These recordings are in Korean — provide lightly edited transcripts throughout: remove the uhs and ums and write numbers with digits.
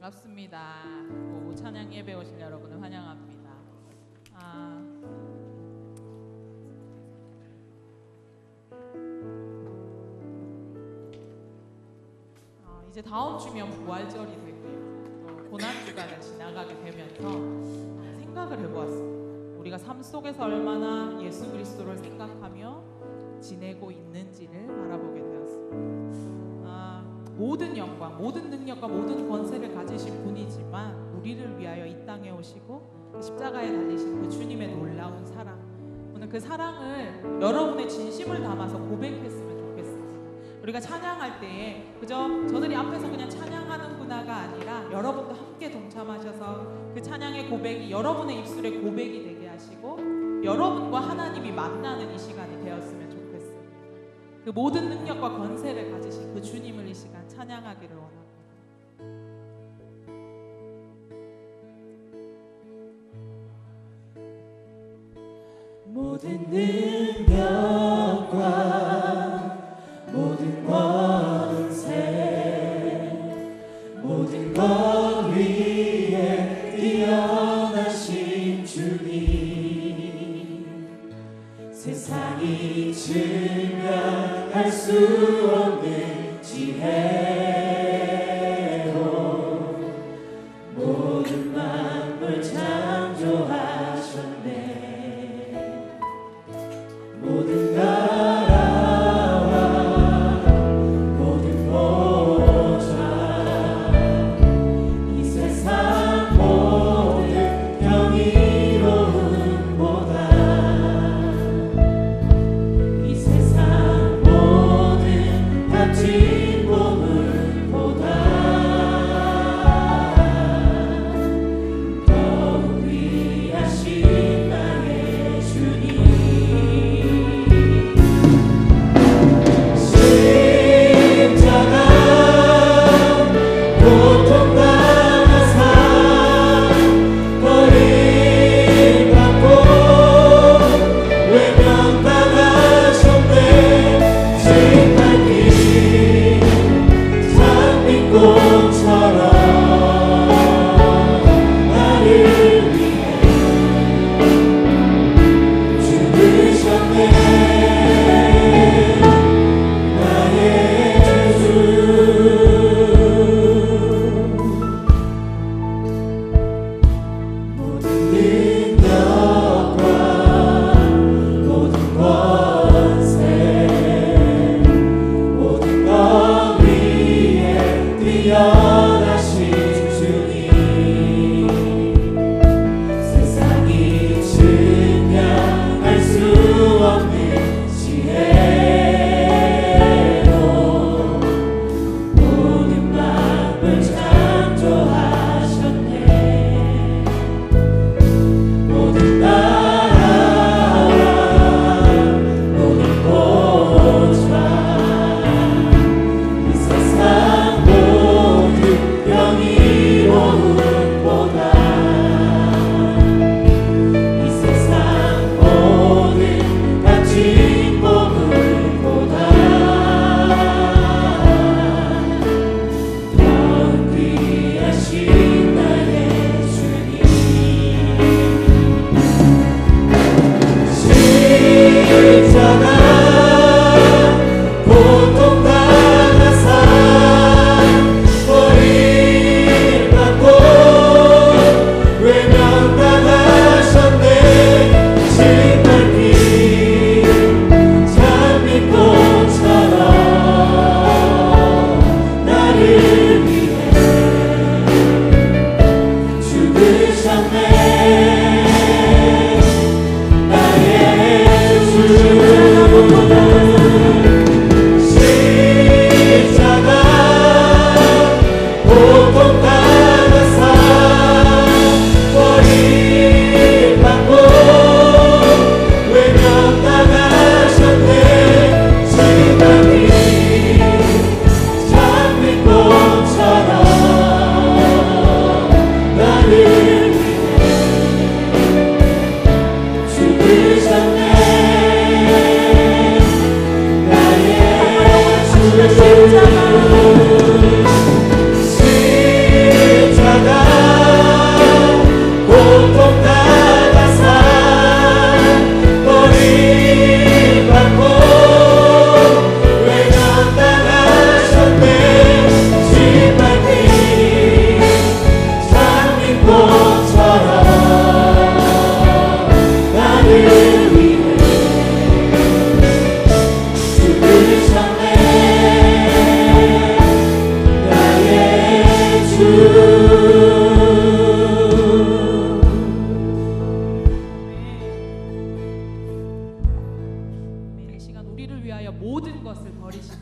반갑습니다. 찬양 예배 오신 여러분을 환영합니다. 이제 다음 주면 부활절이 되고요. 고난주간을 지나가게 되면서 생각을 해보았습니다. 우리가 삶 속에서 얼마나 예수 그리스도를 생각하며 지내고 있는지를 바라보게 되었습니다. 모든 영광, 모든 능력과 모든 권세를 가지신 분이지만 우리를 위하여 이 땅에 오시고 그 십자가에 달리신 그 주님의 놀라운 사랑, 오늘 그 사랑을 여러분의 진심을 담아서 고백했으면 좋겠습니다. 우리가 찬양할 때에 그저 저들이 앞에서 그냥 찬양하는구나가 아니라 여러분도 함께 동참하셔서 그 찬양의 고백이 여러분의 입술에 고백이 되게 하시고 여러분과 하나님이 만나는 이 시간이 되었으면 좋겠습니다. 그 모든 능력과 권세를 가지신 그 주님을 이 시간 찬양하기를 원합니다. 모든 능력과 모든 권세, 모든 것 위에 뛰어나신 주님, 세상이 증명할 수 없는 지혜로 모든 만물 창조하셨네. 모든 나라와 모든 보좌, 이 세상 모든 경이로운 보다, 이 세상 모든 값진 보물보다 더욱 위하신 나의 주님,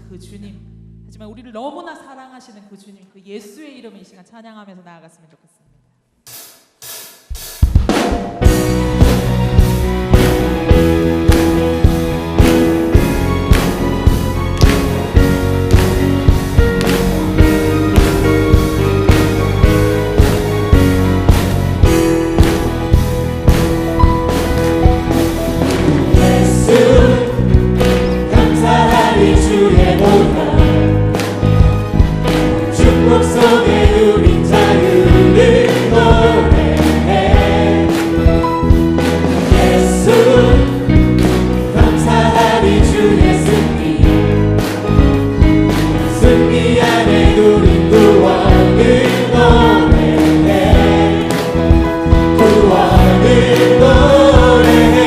그 주님, 하지만 우리를 너무나 사랑하시는 그 주님, 그 예수의 이름을 이 시간 찬양하면서 나아갔으면 좋겠습니다. 축복 속에 우린 자유를 노래해. 예수 감사하리 주의 승리, 승리 안에 우린 구원을 노래해. 구원을 노래해.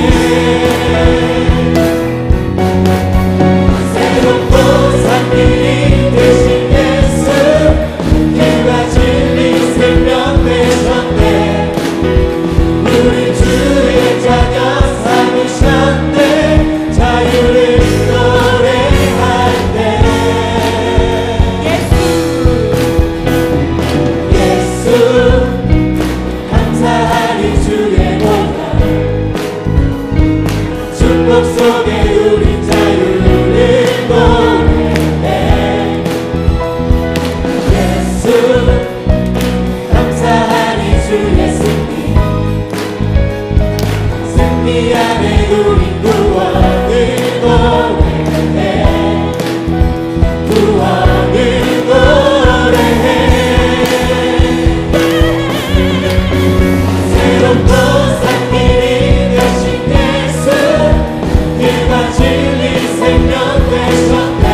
새롭고 산 길이 되신 그가 진리 생명 되셨네. 우리 주의 자녀 삼으셨네. 자유를 노래할 때 예수 감사하리 주의 보답. 축복 속에 우리 자유를 노래해. 감사하리 주의 승리, 승리 안에 우린 구원을 노래해. 구원을 노래해. 새롭고 산 길이 되신 예수, 그가 진리 생명 되셨네.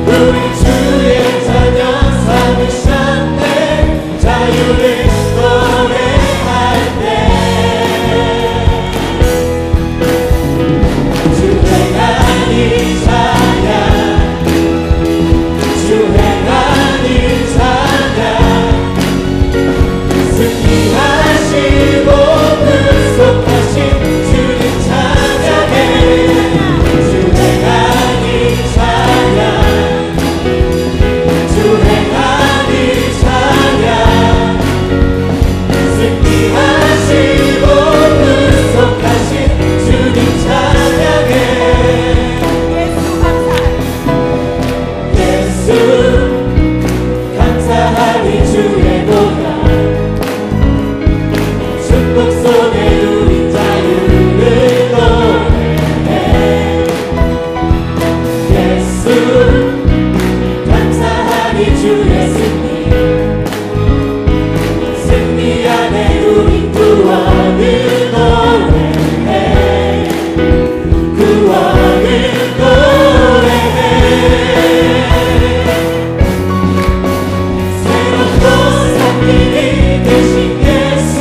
우리 주의 자녀 삼으셨네. 자유를 노래할 때 주 행하니 찬양, 주 행하니 찬양. 승리하시고 구속하신 주님 찬양해. 주 행하니 찬양, 주 행하니 찬양. 승리하시고 구속하신 주님 찬양해. 예수 감사하리 주의 보답. 축복 속에 우린 자유를 노래해. 예수 감사하리 주의 승리, 승리 안에 우린 구원을 노래해. 구원을 노래해. 새롭고 산 길이 되신 예수,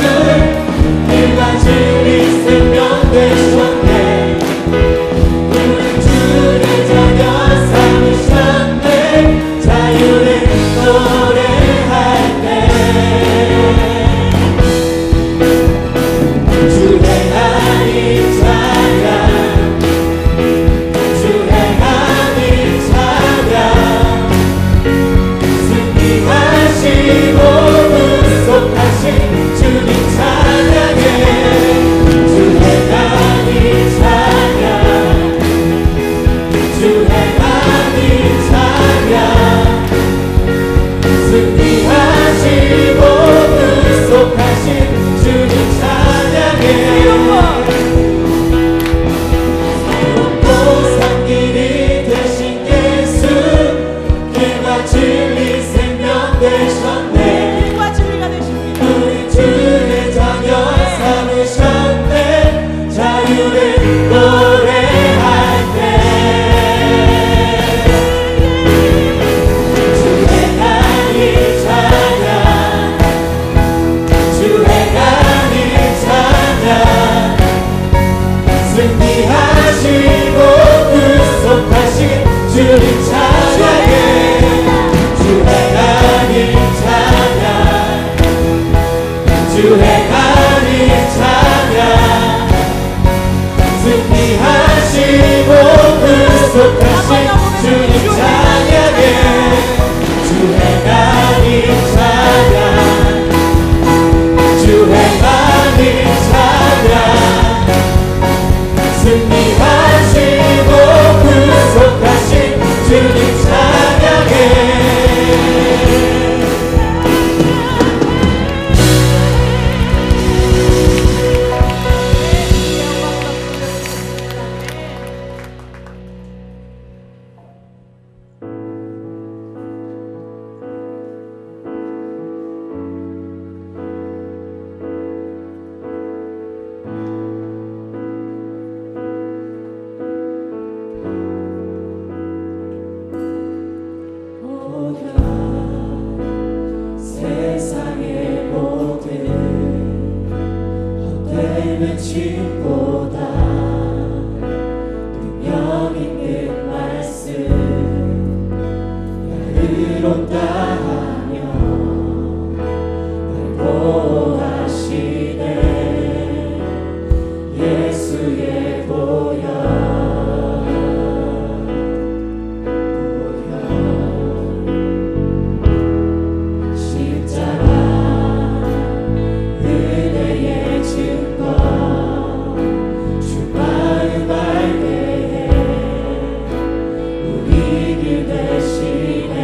그가 진리 생명 되셨네. 우리 주의 자녀 삼으셨네. 자유를 노래할 때 주 행하니 찬양, 주 행하니 찬양. 승리하시고 구속하신 주님 찬양해. 주 행하니 찬양, 주 행하니 찬양. 승리하시고 구속하신 주님 찬양해. 새롭고 산 길이 되신 예수, 그가 진리 생명 되셨네. 빛과 진리가 되십니다. 우리 주의 자녀 삼으셨네. 자유를 노래할 때 주 행하니 찬양, 주 행하니 찬양. 승리하시고 구속하신 주님 찬양해. 주 행하니 찬양, 주 행하니 찬양. 승리하시고 구속하신 증보다 능력 있는 말씀 나를 온다 하며 날 보호하시네 예수의 보혈 십자가 은혜의 증거 주 마음 알게 해 우리 길 대신에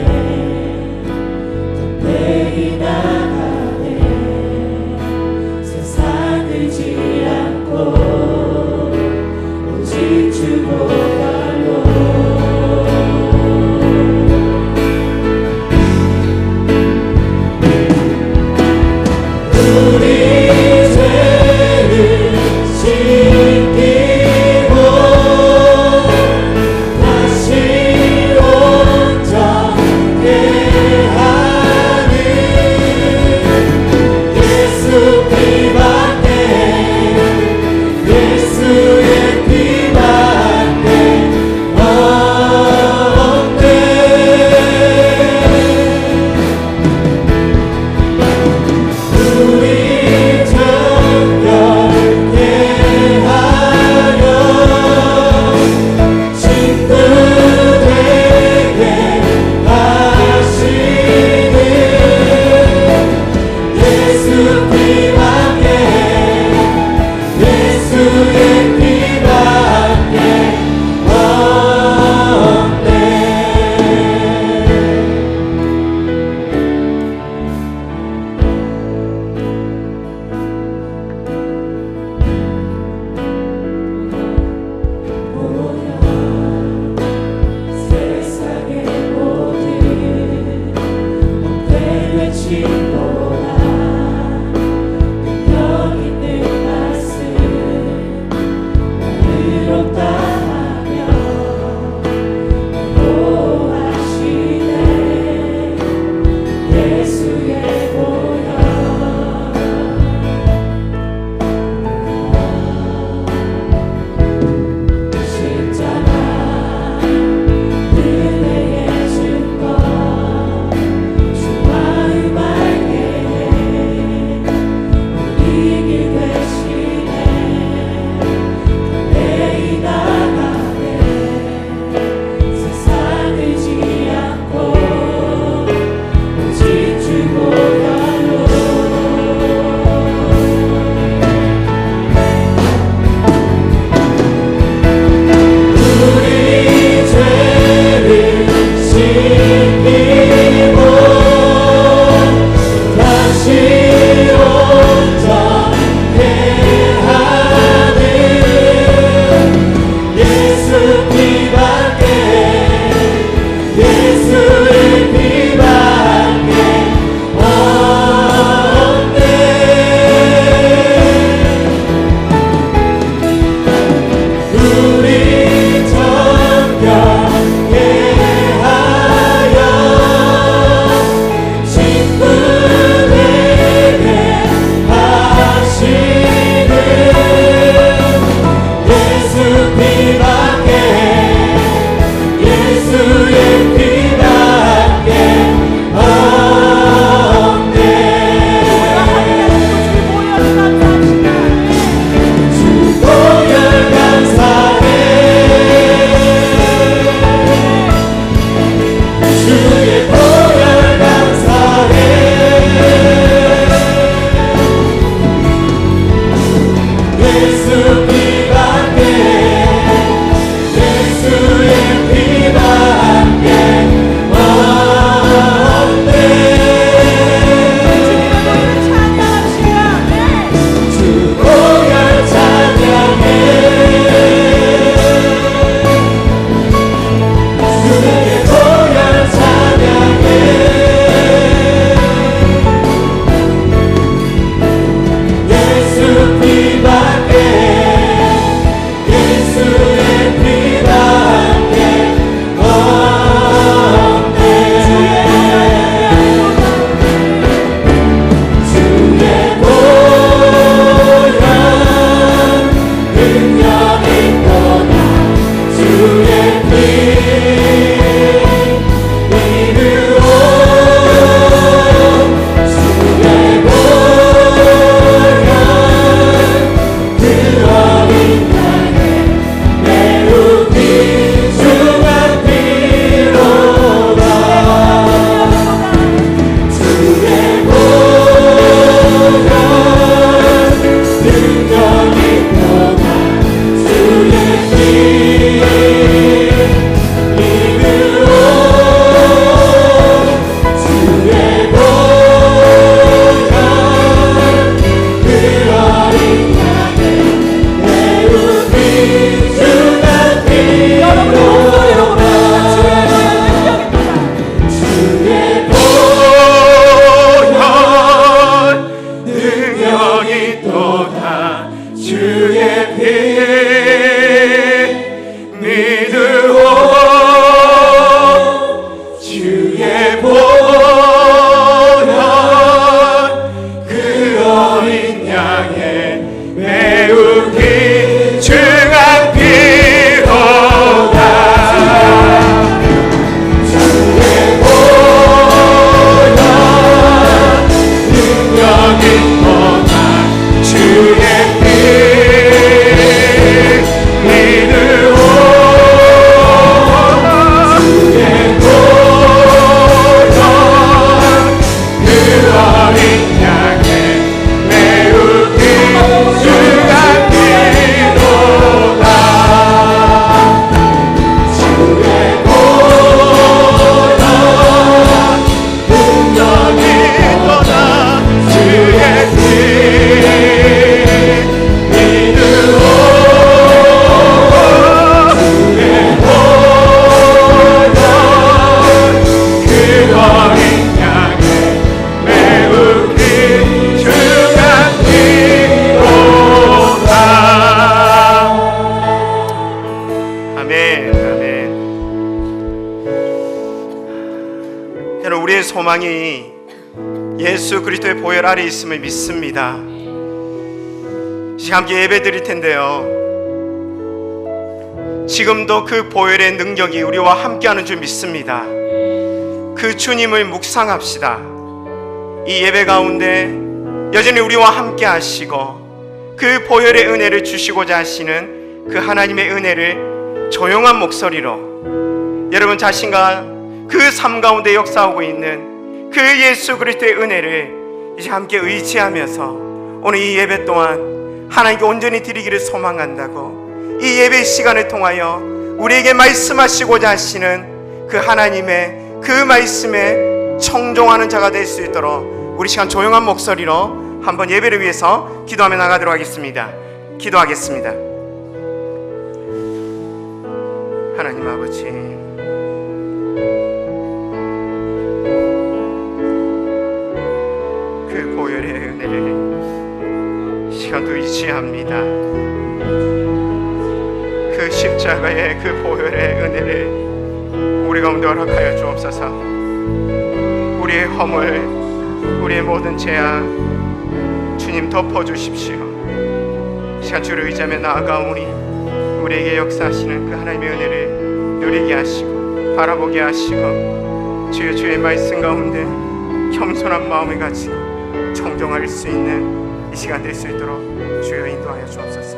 여러분, 우리의 소망이 예수 그리스도의 보혈 아래 있음을 믿습니다. 함께 예배 드릴 텐데요, 지금도 그 보혈의 능력이 우리와 함께하는 줄 믿습니다. 그 주님을 묵상합시다. 이 예배 가운데 여전히 우리와 함께 하시고 그 보혈의 은혜를 주시고자 하시는 그 하나님의 은혜를 조용한 목소리로 여러분 자신과 그 삶 가운데 역사하고 있는 그 예수 그리스도의 은혜를 이제 함께 의지하면서 오늘 이 예배 동안 하나님께 온전히 드리기를 소망한다고, 이 예배 시간을 통하여 우리에게 말씀하시고자 하시는 그 하나님의 그 말씀에 청종하는 자가 될 수 있도록 우리 시간 조용한 목소리로 한번 예배를 위해서 기도하며 나가도록 하겠습니다. 기도하겠습니다. 하나님 아버지, 그 보혈의 은혜를 시간도 의지합니다. 그 십자가의 그 보혈의 은혜를 우리 가운데 허락하여 주옵소서. 우리의 허물, 우리의 모든 죄악 주님 덮어주십시오. 시간 주를 의지하며 나아가오니 우리에게 역사하시는 그 하나님의 은혜를 누리게 하시고 바라보게 하시고 주의 말씀 가운데 겸손한 마음을 가지고 청정할 수 있는 이 시간 될 수 있도록 주여 인도하여 주옵소서.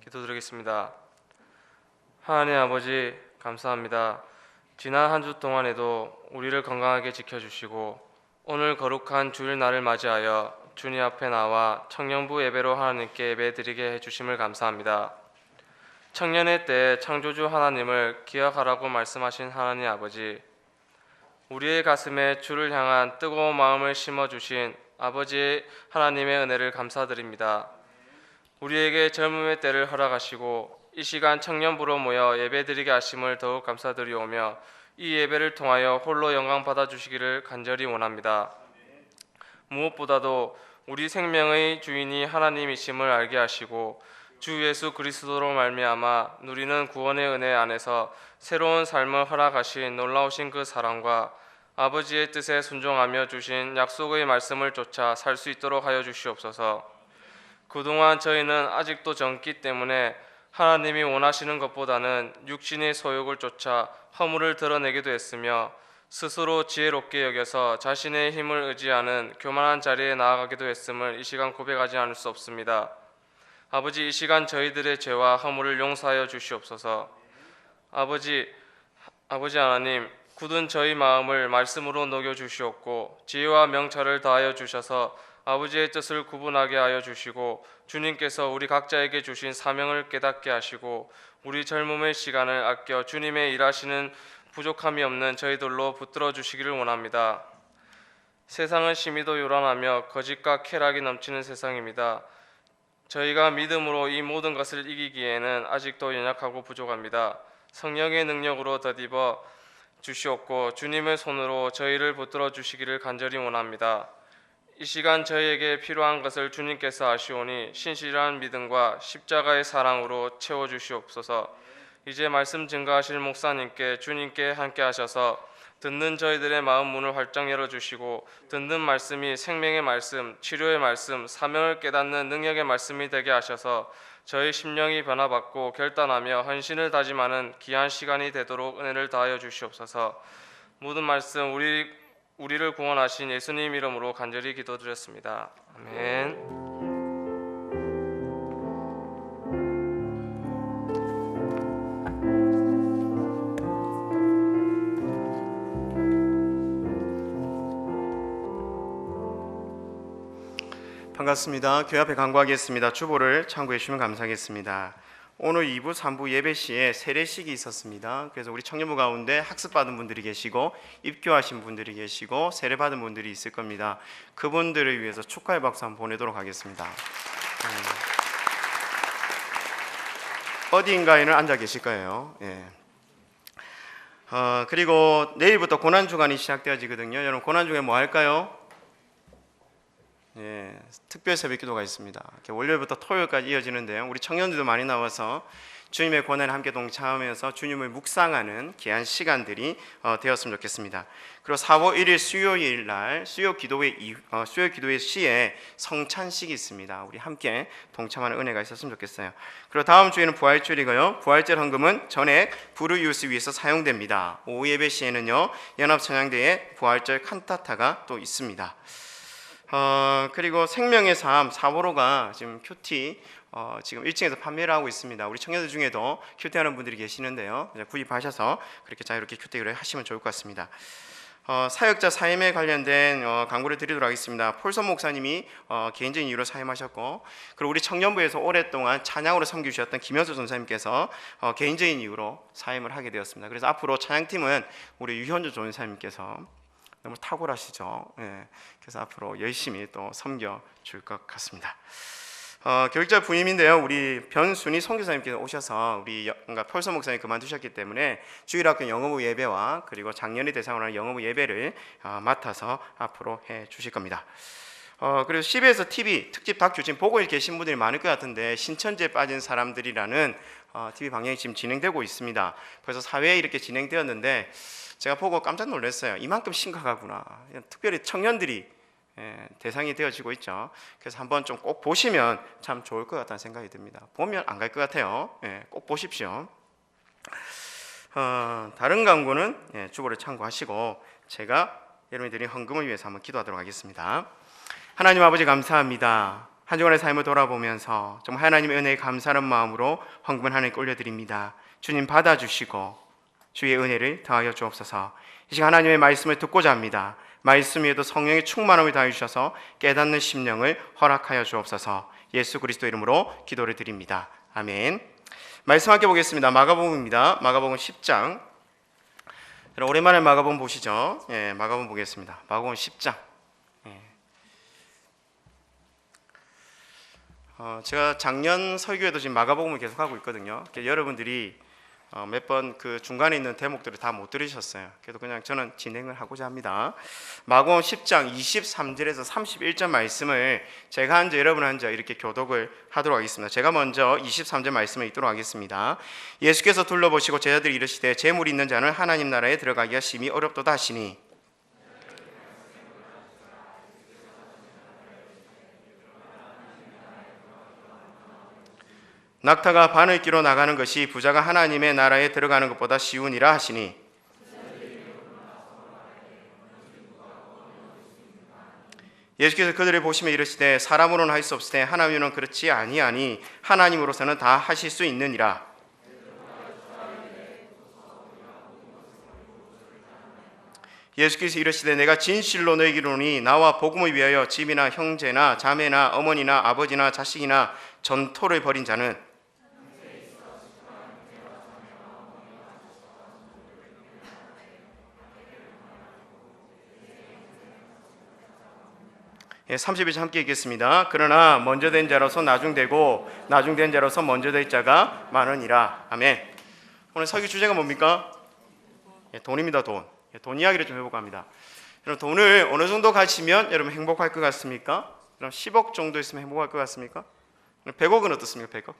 기도드리겠습니다. 하나님 아버지, 감사합니다. 지난 한 주 동안에도 우리를 건강하게 지켜주시고 오늘 거룩한 주일날을 맞이하여 주님 앞에 나와 청년부 예배로 하나님께 예배드리게 해주심을 감사합니다. 청년의 때 창조주 하나님을 기억하라고 말씀하신 하나님 아버지, 우리의 가슴에 주를 향한 뜨거운 마음을 심어주신 아버지 하나님의 은혜를 감사드립니다. 우리에게 젊음의 때를 허락하시고 이 시간 청년부로 모여 예배드리게 하심을 더욱 감사드리오며 이 예배를 통하여 홀로 영광 받아주시기를 간절히 원합니다. 무엇보다도 우리 생명의 주인이 하나님이심을 알게 하시고 주 예수 그리스도로 말미암아 누리는 구원의 은혜 안에서 새로운 삶을 허락하신 놀라우신 그 사랑과 아버지의 뜻에 순종하며 주신 약속의 말씀을 쫓아 살 수 있도록 하여 주시옵소서. 그동안 저희는 아직도 젊기 때문에 하나님이 원하시는 것보다는 육신의 소욕을 쫓아 허물을 드러내기도 했으며 스스로 지혜롭게 여겨서 자신의 힘을 의지하는 교만한 자리에 나아가기도 했음을 이 시간 고백하지 않을 수 없습니다. 아버지, 이 시간 저희들의 죄와 허물을 용서하여 주시옵소서. 아버지 하나님, 굳은 저희 마음을 말씀으로 녹여 주시옵고 지혜와 명철을 다하여 주셔서 아버지의 뜻을 구분하게 하여 주시고 주님께서 우리 각자에게 주신 사명을 깨닫게 하시고 우리 젊음의 시간을 아껴 주님의 일하시는 부족함이 없는 저희들로 붙들어 주시기를 원합니다. 세상은 심히도 요란하며 거짓과 쾌락이 넘치는 세상입니다. 저희가 믿음으로 이 모든 것을 이기기에는 아직도 연약하고 부족합니다. 성령의 능력으로 덧입어 주시옵고 주님의 손으로 저희를 붙들어 주시기를 간절히 원합니다. 이 시간 저희에게 필요한 것을 주님께서 아시오니 신실한 믿음과 십자가의 사랑으로 채워주시옵소서. 이제 말씀 증거하실 목사님께 주님께 함께 하셔서 듣는 저희들의 마음 문을 활짝 열어주시고 듣는 말씀이 생명의 말씀, 치료의 말씀, 사명을 깨닫는 능력의 말씀이 되게 하셔서 저희 심령이 변화받고 결단하며 헌신을 다짐하는 귀한 시간이 되도록 은혜를 다하여 주시옵소서. 모든 말씀 우리를 구원하신 예수님 이름으로 간절히 기도드렸습니다. 아멘. 반갑습니다. 교회 앞에 간구하겠습니다. 주보를 참고해 주시면 감사하겠습니다. 오늘 2부, 3부 예배 시에 세례식이 있었습니다. 그래서 우리 청년부 가운데 학습받은 분들이 계시고 입교하신 분들이 계시고 세례받은 분들이 있을 겁니다. 그분들을 위해서 축하의 박수 한번 보내도록 하겠습니다. 어디인가에는 앉아 계실 거예요. 예. 그리고 내일부터 고난주간이 시작되어지거든요. 여러분, 고난주간에 뭐 할까요? 예, 특별 새벽 기도가 있습니다. 월요일부터 토요일까지 이어지는데요. 우리 청년들도 많이 나와서 주님의 권한에 함께 동참하면서 주님을 묵상하는 귀한 시간들이 되었으면 좋겠습니다. 그리고 4월 1일 수요일 날 수요 기도회 시에 성찬식이 있습니다. 우리 함께 동참하는 은혜가 있었으면 좋겠어요. 그리고 다음 주에는 부활절이고요. 부활절 헌금은 전액 불우 이웃을 위해서 사용됩니다. 오후 예배 시에는요 연합찬양대에 부활절 칸타타가 또 있습니다. 그리고 생명의 삶 4호로가 지금 큐티 지금 1층에서 판매를 하고 있습니다. 우리 청년들 중에도 큐티하는 분들이 계시는데요. 구입하셔서 그렇게 자유롭게 큐티를 하시면 좋을 것 같습니다. 사역자 사임에 관련된 광고를 드리도록 하겠습니다. 폴선 목사님이 개인적인 이유로 사임하셨고, 그리고 우리 청년부에서 오랫동안 찬양으로 섬기셨던 김현수 전사님께서 개인적인 이유로 사임을 하게 되었습니다. 그래서 앞으로 찬양팀은 우리 유현주 전사님께서 너무 탁월하시죠. 예, 그래서 앞으로 열심히 또 섬겨줄 것 같습니다. 교육자 부임인데요. 우리 변순희 선교사님께서 오셔서 우리 폴선 목사님 그만두셨기 때문에 주일학교 영어부 예배와 그리고 작년에 대상으로 하는 영어부 예배를 맡아서 앞으로 해 주실 겁니다. 그리고 CBS TV 특집 다큐 지금 보고 계신 분들이 많을 것 같은데 신천지에 빠진 사람들이라는 TV 방송이 지금 진행되고 있습니다. 그래서 사회에 이렇게 진행되었는데 제가 보고 깜짝 놀랐어요. 이만큼 심각하구나. 특별히 청년들이 대상이 되어지고 있죠. 그래서 한번 좀 꼭 보시면 참 좋을 것 같다는 생각이 듭니다. 보면 안 갈 것 같아요. 꼭 보십시오. 다른 광고는 주보를 참고하시고 제가 여러분이 드린 헌금을 위해서 한번 기도하도록 하겠습니다. 하나님 아버지 감사합니다. 한 주간의 삶을 돌아보면서 정말 하나님의 은혜에 감사하는 마음으로 헌금을 하나님께 올려드립니다. 주님 받아주시고 주의 은혜를 더하여 주옵소서. 이 시간 하나님의 말씀을 듣고자 합니다. 말씀 위에도 성령의 충만함을 더하여 주셔서 깨닫는 심령을 허락하여 주옵소서. 예수 그리스도 이름으로 기도를 드립니다. 아멘. 말씀 함께 보겠습니다. 마가복음입니다. 마가복음 10장. 오랜만에 마가복음 보시죠. 마가복음 보겠습니다. 마가복음 10장. 제가 작년 설교에도 지금 마가복음을 계속하고 있거든요. 여러분들이 몇 번 그 중간에 있는 대목들을 다 못 들으셨어요. 그래도 그냥 저는 진행을 하고자 합니다. 마가복음 10장 23절에서 31절 말씀을 제가 한 절 여러분 한 절 이렇게 교독을 하도록 하겠습니다. 제가 먼저 23절 말씀을 읽도록 하겠습니다. 예수께서 둘러보시고 제자들이 이르시되 재물 있는 자는 하나님 나라에 들어가기가 심히 어렵도다 하시니 낙타가 바늘 끼로 나가는 것이 부자가 하나님의 나라에 들어가는 것보다 쉬우니라 하시니 예수께서 그들을 보시며 이르시되 사람으로는 할 수 없으되 하나님은 그렇지 아니하니 하나님으로서는 다 하실 수 있느니라. 예수께서 이르시되 내가 진실로 너희에게 이르노니 나와 복음을 위하여 집이나 형제나 자매나 어머니나 아버지나 자식이나 전토를 벌인 자는 30일 함께 읽겠습니다. 그러나 먼저 된 자로서 나중되고 나중된 자로서 먼저 될 자가 많으니라. 아멘. 오늘 설교 주제가 뭡니까? 돈입니다. 돈 이야기를 좀 해볼까 합니다. 여러분 돈을 어느 정도 가지면 여러분 행복할 것 같습니까? 그럼 10억 정도 있으면 행복할 것 같습니까? 100억은 어떻습니까? 100억?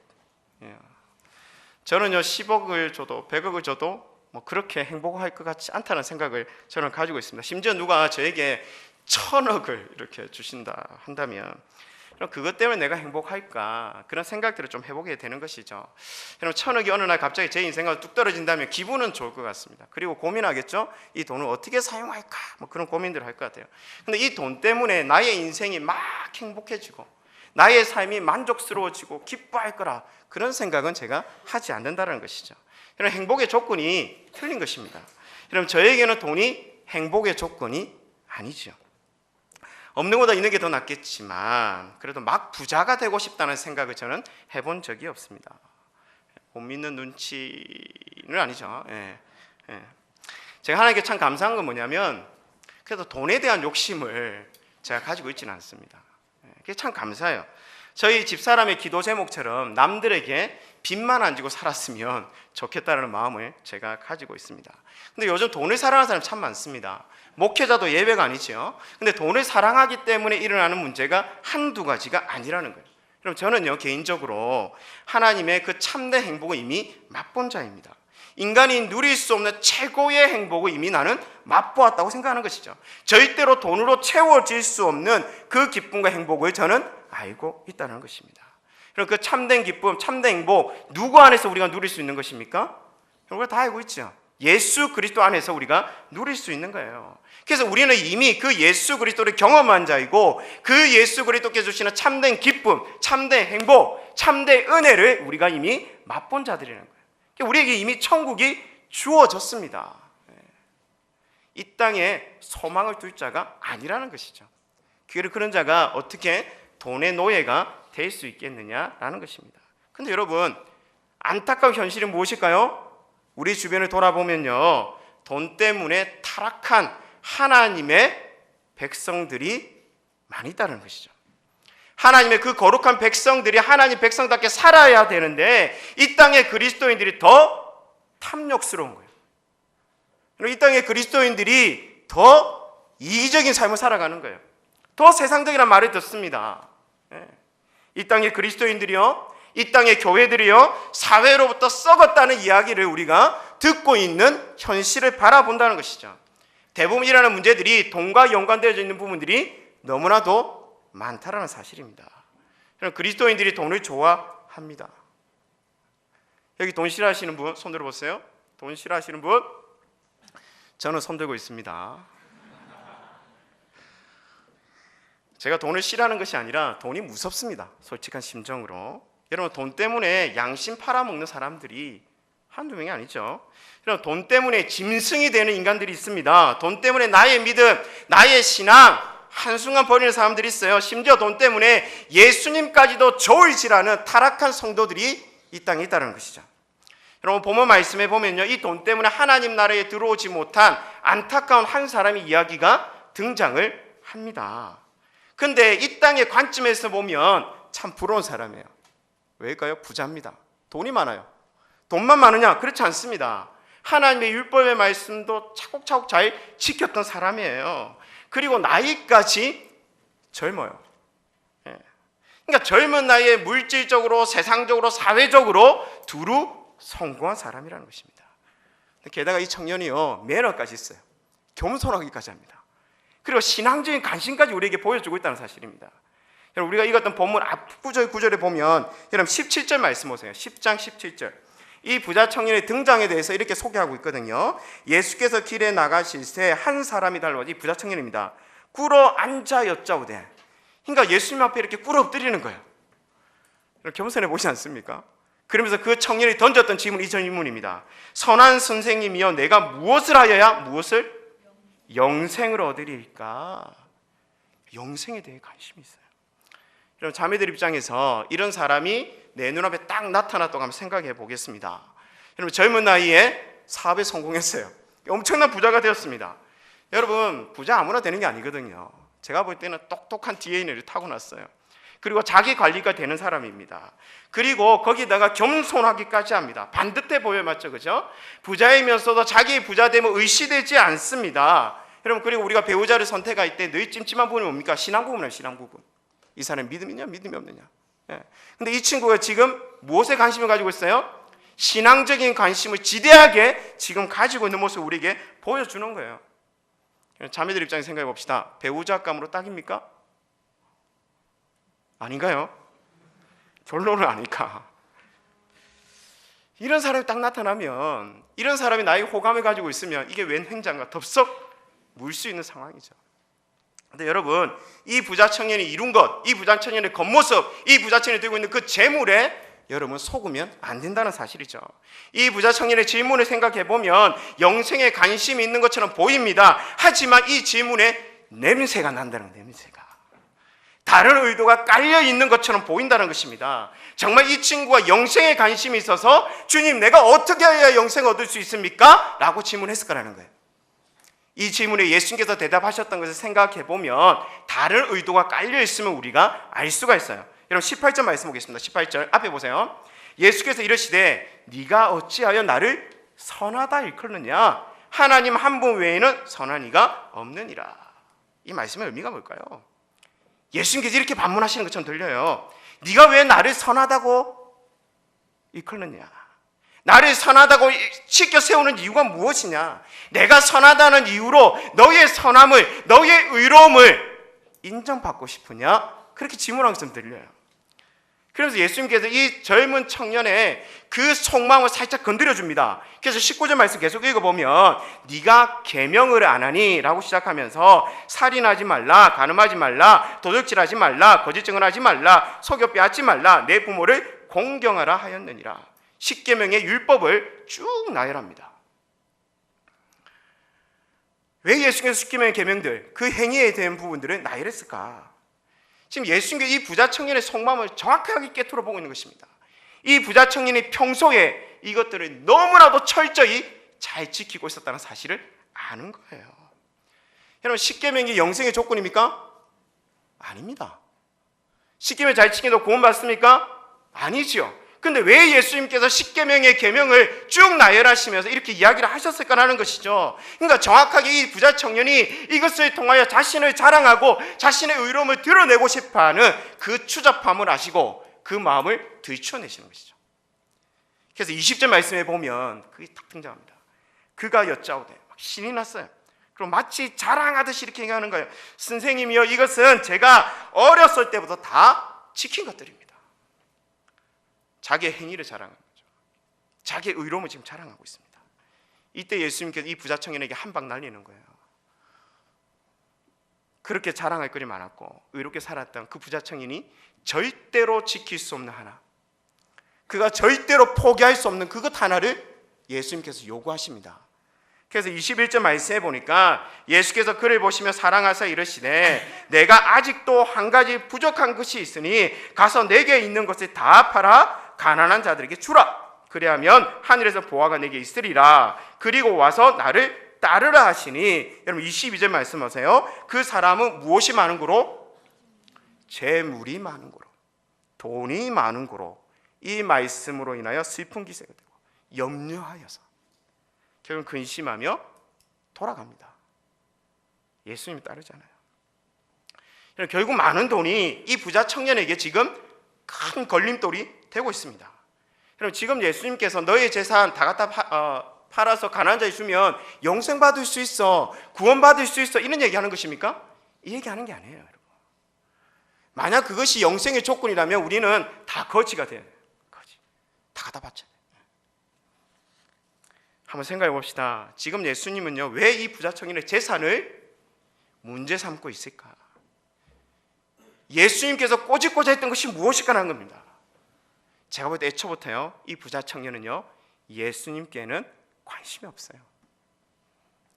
저는요 10억을 줘도 100억을 줘도 뭐 그렇게 행복할 것 같지 않다는 생각을 저는 가지고 있습니다. 심지어 누가 저에게 1000억을 이렇게 주신다 한다면 그럼 그것 때문에 내가 행복할까 그런 생각들을 좀 해보게 되는 것이죠. 여러분 1000억이 어느 날 갑자기 제 인생과 뚝 떨어진다면 기분은 좋을 것 같습니다. 그리고 고민하겠죠. 이 돈을 어떻게 사용할까 뭐 그런 고민들을 할 것 같아요. 근데 이 돈 때문에 나의 인생이 막 행복해지고 나의 삶이 만족스러워지고 기뻐할 거라 그런 생각은 제가 하지 않는다는 것이죠. 여러분 행복의 조건이 틀린 것입니다. 여러분 저에게는 돈이 행복의 조건이 아니죠. 없는 것보다 있는 게 더 낫겠지만 그래도 막 부자가 되고 싶다는 생각을 저는 해본 적이 없습니다. 못 믿는 눈치는 아니죠. 제가 하나님께 참 감사한 건 뭐냐면 그래도 돈에 대한 욕심을 제가 가지고 있지는 않습니다. 그게 참 감사해요. 저희 집사람의 기도 제목처럼 남들에게 빚만 안 지고 살았으면 좋겠다는 마음을 제가 가지고 있습니다. 근데 요즘 돈을 사랑하는 사람 참 많습니다. 목회자도 예외가 아니죠. 근데 돈을 사랑하기 때문에 일어나는 문제가 한두 가지가 아니라는 거예요. 그럼 저는요, 개인적으로 하나님의 그 참된 행복을 이미 맛본 자입니다. 인간이 누릴 수 없는 최고의 행복을 이미 나는 맛보았다고 생각하는 것이죠. 절대로 돈으로 채워질 수 없는 그 기쁨과 행복을 저는 알고 있다는 것입니다. 그럼 그 참된 기쁨, 참된 행복, 누구 안에서 우리가 누릴 수 있는 것입니까? 우리가 다 알고 있죠. 예수 그리스도 안에서 우리가 누릴 수 있는 거예요. 그래서 우리는 이미 그 예수 그리스도를 경험한 자이고, 그 예수 그리스도께서 주시는 참된 기쁨, 참된 행복, 참된 은혜를 우리가 이미 맛본 자들이라는 거예요. 우리에게 이미 천국이 주어졌습니다. 이 땅에 소망을 둘 자가 아니라는 것이죠. 그런 자가 어떻게 돈의 노예가 될 수 있겠느냐라는 것입니다. 근데 여러분, 안타까운 현실은 무엇일까요? 우리 주변을 돌아보면요, 돈 때문에 타락한 하나님의 백성들이 많이 있다는 것이죠. 하나님의 그 거룩한 백성들이 하나님 백성답게 살아야 되는데, 이 땅의 그리스도인들이 더 탐욕스러운 거예요. 이 땅의 그리스도인들이 더 이기적인 삶을 살아가는 거예요. 더 세상적이라는 말을 듣습니다. 이 땅의 그리스도인들이요, 이 땅의 교회들이요, 사회로부터 썩었다는 이야기를 우리가 듣고 있는 현실을 바라본다는 것이죠. 대부분 일어나는 문제들이 돈과 연관되어 있는 부분들이 너무나도 많다라는 사실입니다. 그리스도인들이 돈을 좋아합니다. 여기 돈 싫어하시는 분 손 들어보세요. 돈 싫어하시는 분? 저는 손 들고 있습니다. 제가 돈을 싫어하는 것이 아니라 돈이 무섭습니다. 솔직한 심정으로. 여러분, 돈 때문에 양심 팔아먹는 사람들이 한두 명이 아니죠. 여러분, 돈 때문에 짐승이 되는 인간들이 있습니다. 돈 때문에 나의 믿음, 나의 신앙 한순간 버리는 사람들이 있어요. 심지어 돈 때문에 예수님까지도 저울질하는 타락한 성도들이 이 땅에 있다는 것이죠. 여러분, 본문 말씀에 보면요, 이 돈 때문에 하나님 나라에 들어오지 못한 안타까운 한 사람의 이야기가 등장을 합니다. 근데 이 땅의 관점에서 보면 참 부러운 사람이에요. 왜일까요? 부자입니다. 돈이 많아요. 돈만 많으냐? 그렇지 않습니다. 하나님의 율법의 말씀도 차곡차곡 잘 지켰던 사람이에요. 그리고 나이까지 젊어요. 그러니까 젊은 나이에 물질적으로, 세상적으로, 사회적으로 두루 성공한 사람이라는 것입니다. 게다가 이 청년이요, 매너까지 있어요. 겸손하기까지 합니다. 그리고 신앙적인 관심까지 우리에게 보여주고 있다는 사실입니다. 여러분, 우리가 읽었던 본문 앞 구절에 보면, 여러분 17절 말씀 보세요. 10장 17절. 이 부자 청년의 등장에 대해서 이렇게 소개하고 있거든요. 예수께서 길에 나가실새 한 사람이 달려와서, 이 부자 청년입니다, 꿇어 앉아 여짜오되. 그러니까 예수님 앞에 이렇게 꿇어 엎드리는 거예요. 겸손해 보이지 않습니까? 그러면서 그 청년이 던졌던 질문이 이 질문입니다. 선한 선생님이여, 내가 무엇을 하여야 무엇을? 영생을 얻으리까? 영생에 대해 관심이 있어요. 여러분, 자매들 입장에서 이런 사람이 내 눈앞에 딱 나타났다고 한번 생각해 보겠습니다. 여러분, 젊은 나이에 사업에 성공했어요. 엄청난 부자가 되었습니다. 여러분, 부자 아무나 되는 게 아니거든요. 제가 볼 때는 똑똑한 DNA를 타고났어요. 그리고 자기 관리가 되는 사람입니다. 그리고 거기다가 겸손하기까지 합니다. 반듯해 보여, 맞죠? 그죠? 부자이면서도 자기 부자됨을 의시되지 않습니다. 여러분, 그리고 우리가 배우자를 선택할 때 늘 찜찜한 부분이 뭡니까? 신앙 부분이에요. 신앙 부분. 이 사람이 믿음이냐 믿음이 없느냐. 근데 이 친구가 지금 무엇에 관심을 가지고 있어요? 신앙적인 관심을 지대하게 지금 가지고 있는 모습을 우리에게 보여주는 거예요. 자매들 입장에서 생각해 봅시다. 배우자감으로 딱입니까? 아닌가요? 결론은 아닐까. 이런 사람이 딱 나타나면, 이런 사람이 나에게 호감을 가지고 있으면 이게 웬 횡장과 덥석 물 수 있는 상황이죠. 근데 여러분, 이 부자 청년이 이룬 것, 이 부자 청년의 겉모습, 이 부자 청년이 들고 있는 그 재물에 여러분 속으면 안 된다는 사실이죠. 이 부자 청년의 질문을 생각해 보면 영생에 관심이 있는 것처럼 보입니다. 하지만 이 질문에 냄새가 난다는 거예요. 냄새가. 다른 의도가 깔려 있는 것처럼 보인다는 것입니다. 정말 이 친구가 영생에 관심이 있어서 주님, 내가 어떻게 해야 영생을 얻을 수 있습니까? 라고 질문했을 거라는 거예요. 이 질문에 예수님께서 대답하셨던 것을 생각해 보면 다른 의도가 깔려 있으면 우리가 알 수가 있어요. 여러분 18절 말씀 보겠습니다. 18절 앞에 보세요. 예수께서 이르시되 네가 어찌하여 나를 선하다 일컫느냐? 하나님 한 분 외에는 선한 이가 없느니라. 이 말씀의 의미가 뭘까요? 예수님께서 이렇게 반문하시는 것처럼 들려요. 네가 왜 나를 선하다고 일컫느냐? 나를 선하다고 치켜 세우는 이유가 무엇이냐? 내가 선하다는 이유로 너의 선함을, 너의 의로움을 인정받고 싶으냐? 그렇게 질문한 것처럼 들려요. 그래서 예수님께서 이 젊은 청년의 그 속마음을 살짝 건드려줍니다. 그래서 19절 말씀 계속 읽어보면 네가 계명을 안 하니? 라고 시작하면서 살인하지 말라, 간음하지 말라, 도둑질하지 말라, 거짓 증언하지 말라, 속여 빼앗지 말라, 내 부모를 공경하라 하였느니라. 10계명의 율법을 쭉 나열합니다. 왜 예수님께서 10계명의 계명들, 그 행위에 대한 부분들을 나열했을까? 지금 예수님께서 이 부자 청년의 속마음을 정확하게 깨트려 보고 있는 것입니다. 이 부자 청년이 평소에 이것들을 너무나도 철저히 잘 지키고 있었다는 사실을 아는 거예요. 여러분 10계명이 영생의 조건입니까? 아닙니다. 10계명 잘 지켜도 구원받습니까? 아니죠. 근데 왜 예수님께서 10계명의 계명을 쭉 나열하시면서 이렇게 이야기를 하셨을까라는 것이죠. 그러니까 정확하게 이 부자 청년이 이것을 통하여 자신을 자랑하고 자신의 의로움을 드러내고 싶어하는 그 추잡함을 아시고 그 마음을 들춰내시는 것이죠. 그래서 20절 말씀에 보면 그게 딱 등장합니다. 그가 여짜오되 막 신이 났어요. 그럼 마치 자랑하듯이 이렇게 얘기하는 거예요. 선생님이요, 이것은 제가 어렸을 때부터 다 지킨 것들입니다. 자기의 행위를 자랑하는 거죠. 자기의 의로움을 지금 자랑하고 있습니다. 이때 예수님께서 이 부자 청년에게 한 방 날리는 거예요. 그렇게 자랑할 거리 많았고 의롭게 살았던 그 부자 청년이 절대로 지킬 수 없는 하나, 그가 절대로 포기할 수 없는 그것 하나를 예수님께서 요구하십니다. 그래서 21절 말씀해 보니까 예수께서 그를 보시며 사랑하사 이르시되 내가 아직도 한 가지 부족한 것이 있으니 가서 내게 있는 것을 다 팔아 가난한 자들에게 주라. 그리하면 하늘에서 보화가 내게 있으리라. 그리고 와서 나를 따르라 하시니, 여러분 22절 말씀하세요. 그 사람은 무엇이 많은 고로? 재물이 많은 고로, 돈이 많은 고로 이 말씀으로 인하여 슬픈 기세가 되고 염려하여서 결국 근심하며 돌아갑니다. 예수님이 따르잖아요. 결국 많은 돈이 이 부자 청년에게 지금 큰 걸림돌이 되고 있습니다. 여러분 지금 예수님께서 너의 재산 다 갖다 팔아서 가난한 자에 주면 영생 받을 수 있어, 구원 받을 수 있어, 이런 얘기하는 것입니까? 이 얘기하는 게 아니에요. 여러분. 만약 그것이 영생의 조건이라면 우리는 다 거지가 돼요. 거지. 다 갖다 바쳐야 돼요. 한번 생각해 봅시다. 지금 예수님은요, 왜 이 부자 청년의 재산을 문제 삼고 있을까? 예수님께서 꼬집고자 했던 것이 무엇일까라는 겁니다. 제가 볼 때 애초부터요, 이 부자 청년은요, 예수님께는 관심이 없어요.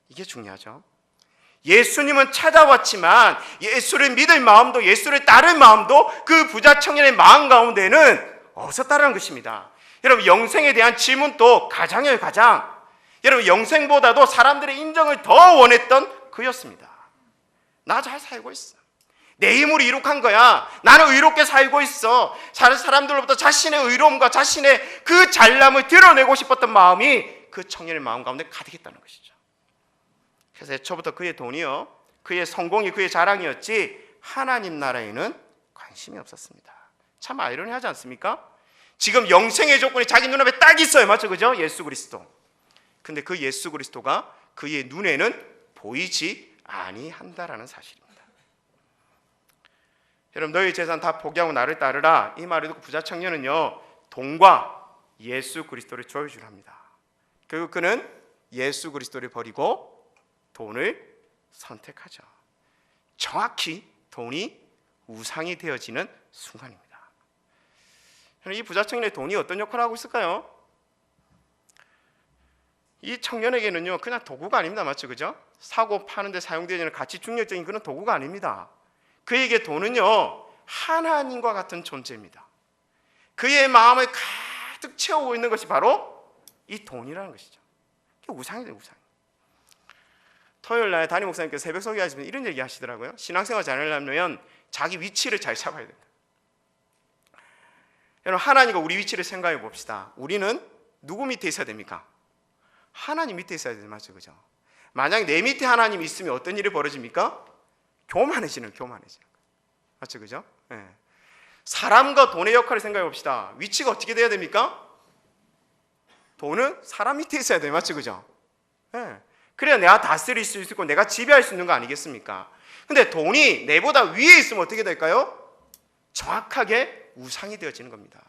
이게 중요하죠. 예수님은 찾아왔지만 예수를 믿을 마음도, 예수를 따를 마음도 그 부자 청년의 마음 가운데는 없었다는 것입니다. 여러분 영생에 대한 질문도 가장이에요. 가장. 여러분 영생보다도 사람들의 인정을 더 원했던 그였습니다. 나 잘 살고 있어, 내 힘으로 이룩한 거야, 나는 의롭게 살고 있어, 다른 사람들로부터 자신의 의로움과 자신의 그 잘남을 드러내고 싶었던 마음이 그 청년의 마음 가운데 가득했다는 것이죠. 그래서 애초부터 그의 돈이요, 그의 성공이 그의 자랑이었지 하나님 나라에는 관심이 없었습니다. 참 아이러니하지 않습니까? 지금 영생의 조건이 자기 눈앞에 딱 있어요. 맞죠? 그죠? 예수 그리스도. 근데 그 예수 그리스도가 그의 눈에는 보이지 아니한다라는 사실입니다. 여러분 너희 재산 다 포기하고 나를 따르라, 이 말을 듣고 부자 청년은요, 돈과 예수 그리스도를 조여주랍니다. 결국 그는 예수 그리스도를 버리고 돈을 선택하죠. 정확히 돈이 우상이 되어지는 순간입니다. 이 부자 청년의 돈이 어떤 역할을 하고 있을까요? 이 청년에게는요, 그냥 도구가 아닙니다. 맞죠? 그죠? 사고 파는데 사용되는 가치 중력적인 그런 도구가 아닙니다. 그에게 돈은요, 하나님과 같은 존재입니다. 그의 마음을 가득 채우고 있는 것이 바로 이 돈이라는 것이죠. 이게 우상이죠, 우상. 토요일 날 담임 목사님께서 새벽 설교하시면 이런 얘기 하시더라고요. 신앙생활 잘하려면 자기 위치를 잘 잡아야 된다. 여러분, 하나님과 우리 위치를 생각해 봅시다. 우리는 누구 밑에 있어야 됩니까? 하나님 밑에 있어야 되죠. 맞죠? 그죠? 만약 내 밑에 하나님이 있으면 어떤 일이 벌어집니까? 교만해지는. 맞죠? 그죠? 예. 사람과 돈의 역할을 생각해 봅시다. 위치가 어떻게 돼야 됩니까? 돈은 사람 밑에 있어야 돼요. 맞죠? 그죠? 예. 그래야 내가 다스릴 수 있고 내가 지배할 수 있는 거 아니겠습니까? 근데 돈이 내보다 위에 있으면 어떻게 될까요? 정확하게 우상이 되어지는 겁니다.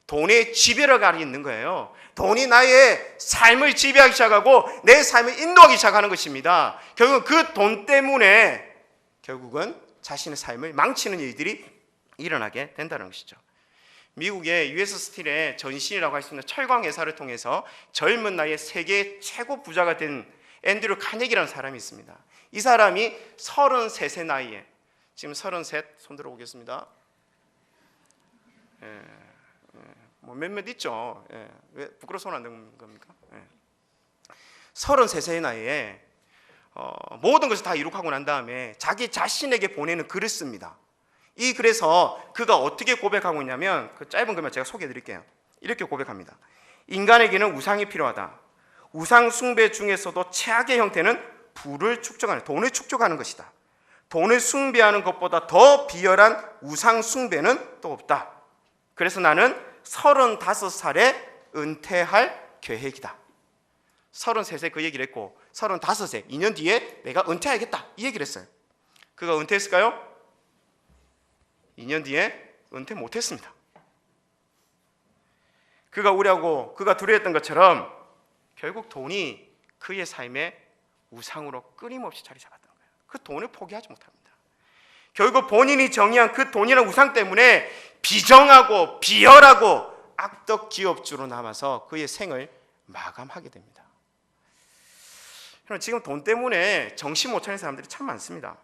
돈의 지배력이 있는 거예요. 돈이 나의 삶을 지배하기 시작하고 내 삶을 인도하기 시작하는 것입니다. 결국은 그 돈 때문에 결국은 자신의 삶을 망치는 일들이 일어나게 된다는 것이죠. 미국의 US 스틸의 전신이라고 할 수 있는 철강 회사를 통해서 젊은 나이에 세계 최고 부자가 된 앤드류 카네기라는 사람이 있습니다. 이 사람이 33세 나이에, 지금 33, 손 들어보겠습니다. 뭐 몇몇 있죠. 왜 부끄러워서 손 안 드는 겁니까? 33세의 나이에 모든 것을 다 이룩하고 난 다음에 자기 자신에게 보내는 글을 씁니다. 이 글에서 그가 어떻게 고백하고 있냐면, 그 짧은 글만 제가 소개해 드릴게요. 이렇게 고백합니다. 인간에게는 우상이 필요하다. 우상 숭배 중에서도 최악의 형태는 부를 축적하는, 돈을 축적하는 것이다. 돈을 숭배하는 것보다 더 비열한 우상 숭배는 또 없다. 그래서 나는 35살에 은퇴할 계획이다. 33세 그 얘기를 했고 35세 2년 뒤에 내가 은퇴하겠다 이 얘기를 했어요. 그가 은퇴했을까요? 2년 뒤에 은퇴 못했습니다. 그가 우려하고 그가 두려워했던 것처럼 결국 돈이 그의 삶의 우상으로 끊임없이 자리 잡았던 거예요. 그 돈을 포기하지 못합니다. 결국 본인이 정의한 그 돈이라는 우상 때문에 비정하고 비열하고 악덕 기업주로 남아서 그의 생을 마감하게 됩니다. 지금 돈 때문에 정신 못 차리는 사람들이 참 많습니다.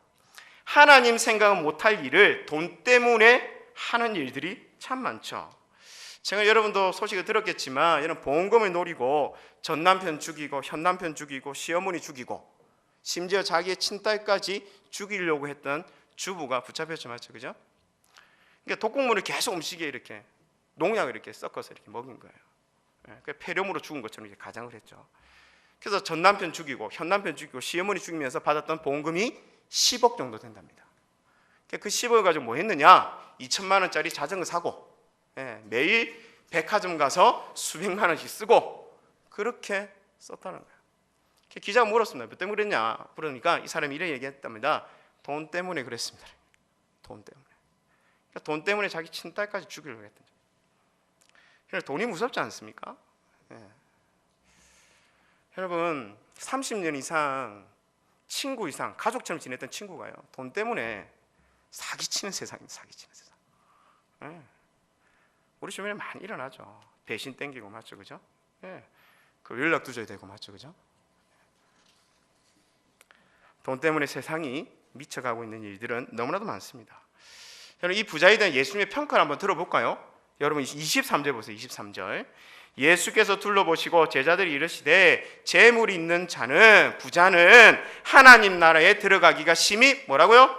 하나님 생각은 못할 일을 돈 때문에 하는 일들이 참 많죠. 제가 여러분도 소식을 들었겠지만 여러분 보험금을 노리고 전 남편 죽이고 현 남편 죽이고 시어머니 죽이고 심지어 자기의 친딸까지 죽이려고 했던 주부가 붙잡혔죠. 맞죠? 그죠? 그러니까 독극물을 계속 음식에 이렇게 농약을 이렇게 섞어서 이렇게 먹인 거예요. 폐렴으로 죽은 것처럼 이렇게 가장을 했죠. 그래서 전 남편 죽이고 현 남편 죽이고 시어머니 죽이면서 받았던 보험금이 10억 정도 된답니다. 그 10억을 가지고 뭐 했느냐? 2천만 원짜리 자전거 사고 매일 백화점 가서 수백만 원씩 쓰고 그렇게 썼다는 거예요. 기자가 물었습니다. 몇 때문에 그랬냐? 그러니까 이 사람이 이런 얘기했답니다. 돈 때문에 그랬습니다. 돈 때문에. 그러니까 돈 때문에 자기 친딸까지 죽이려고 했던 거죠. 그러니까 돈이 무섭지 않습니까? 여러분 30년 이상 친구 이상 가족처럼 지냈던 친구가요 돈 때문에 사기치는 세상입니다. 사기치는 세상. 우리 주변에 많이 일어나죠. 배신 땡기고 맞죠, 그죠? 그 연락 두줘야 되고 맞죠, 그죠? 돈 때문에 세상이 미쳐가고 있는 일들은 너무나도 많습니다. 여러분 이 부자에 대한 예수님의 평가를 한번 들어볼까요? 여러분 23절 보세요. 23절. 예수께서 둘러보시고 제자들이 이르시되 재물이 있는 자는 부자는 하나님 나라에 들어가기가 심히 뭐라고요?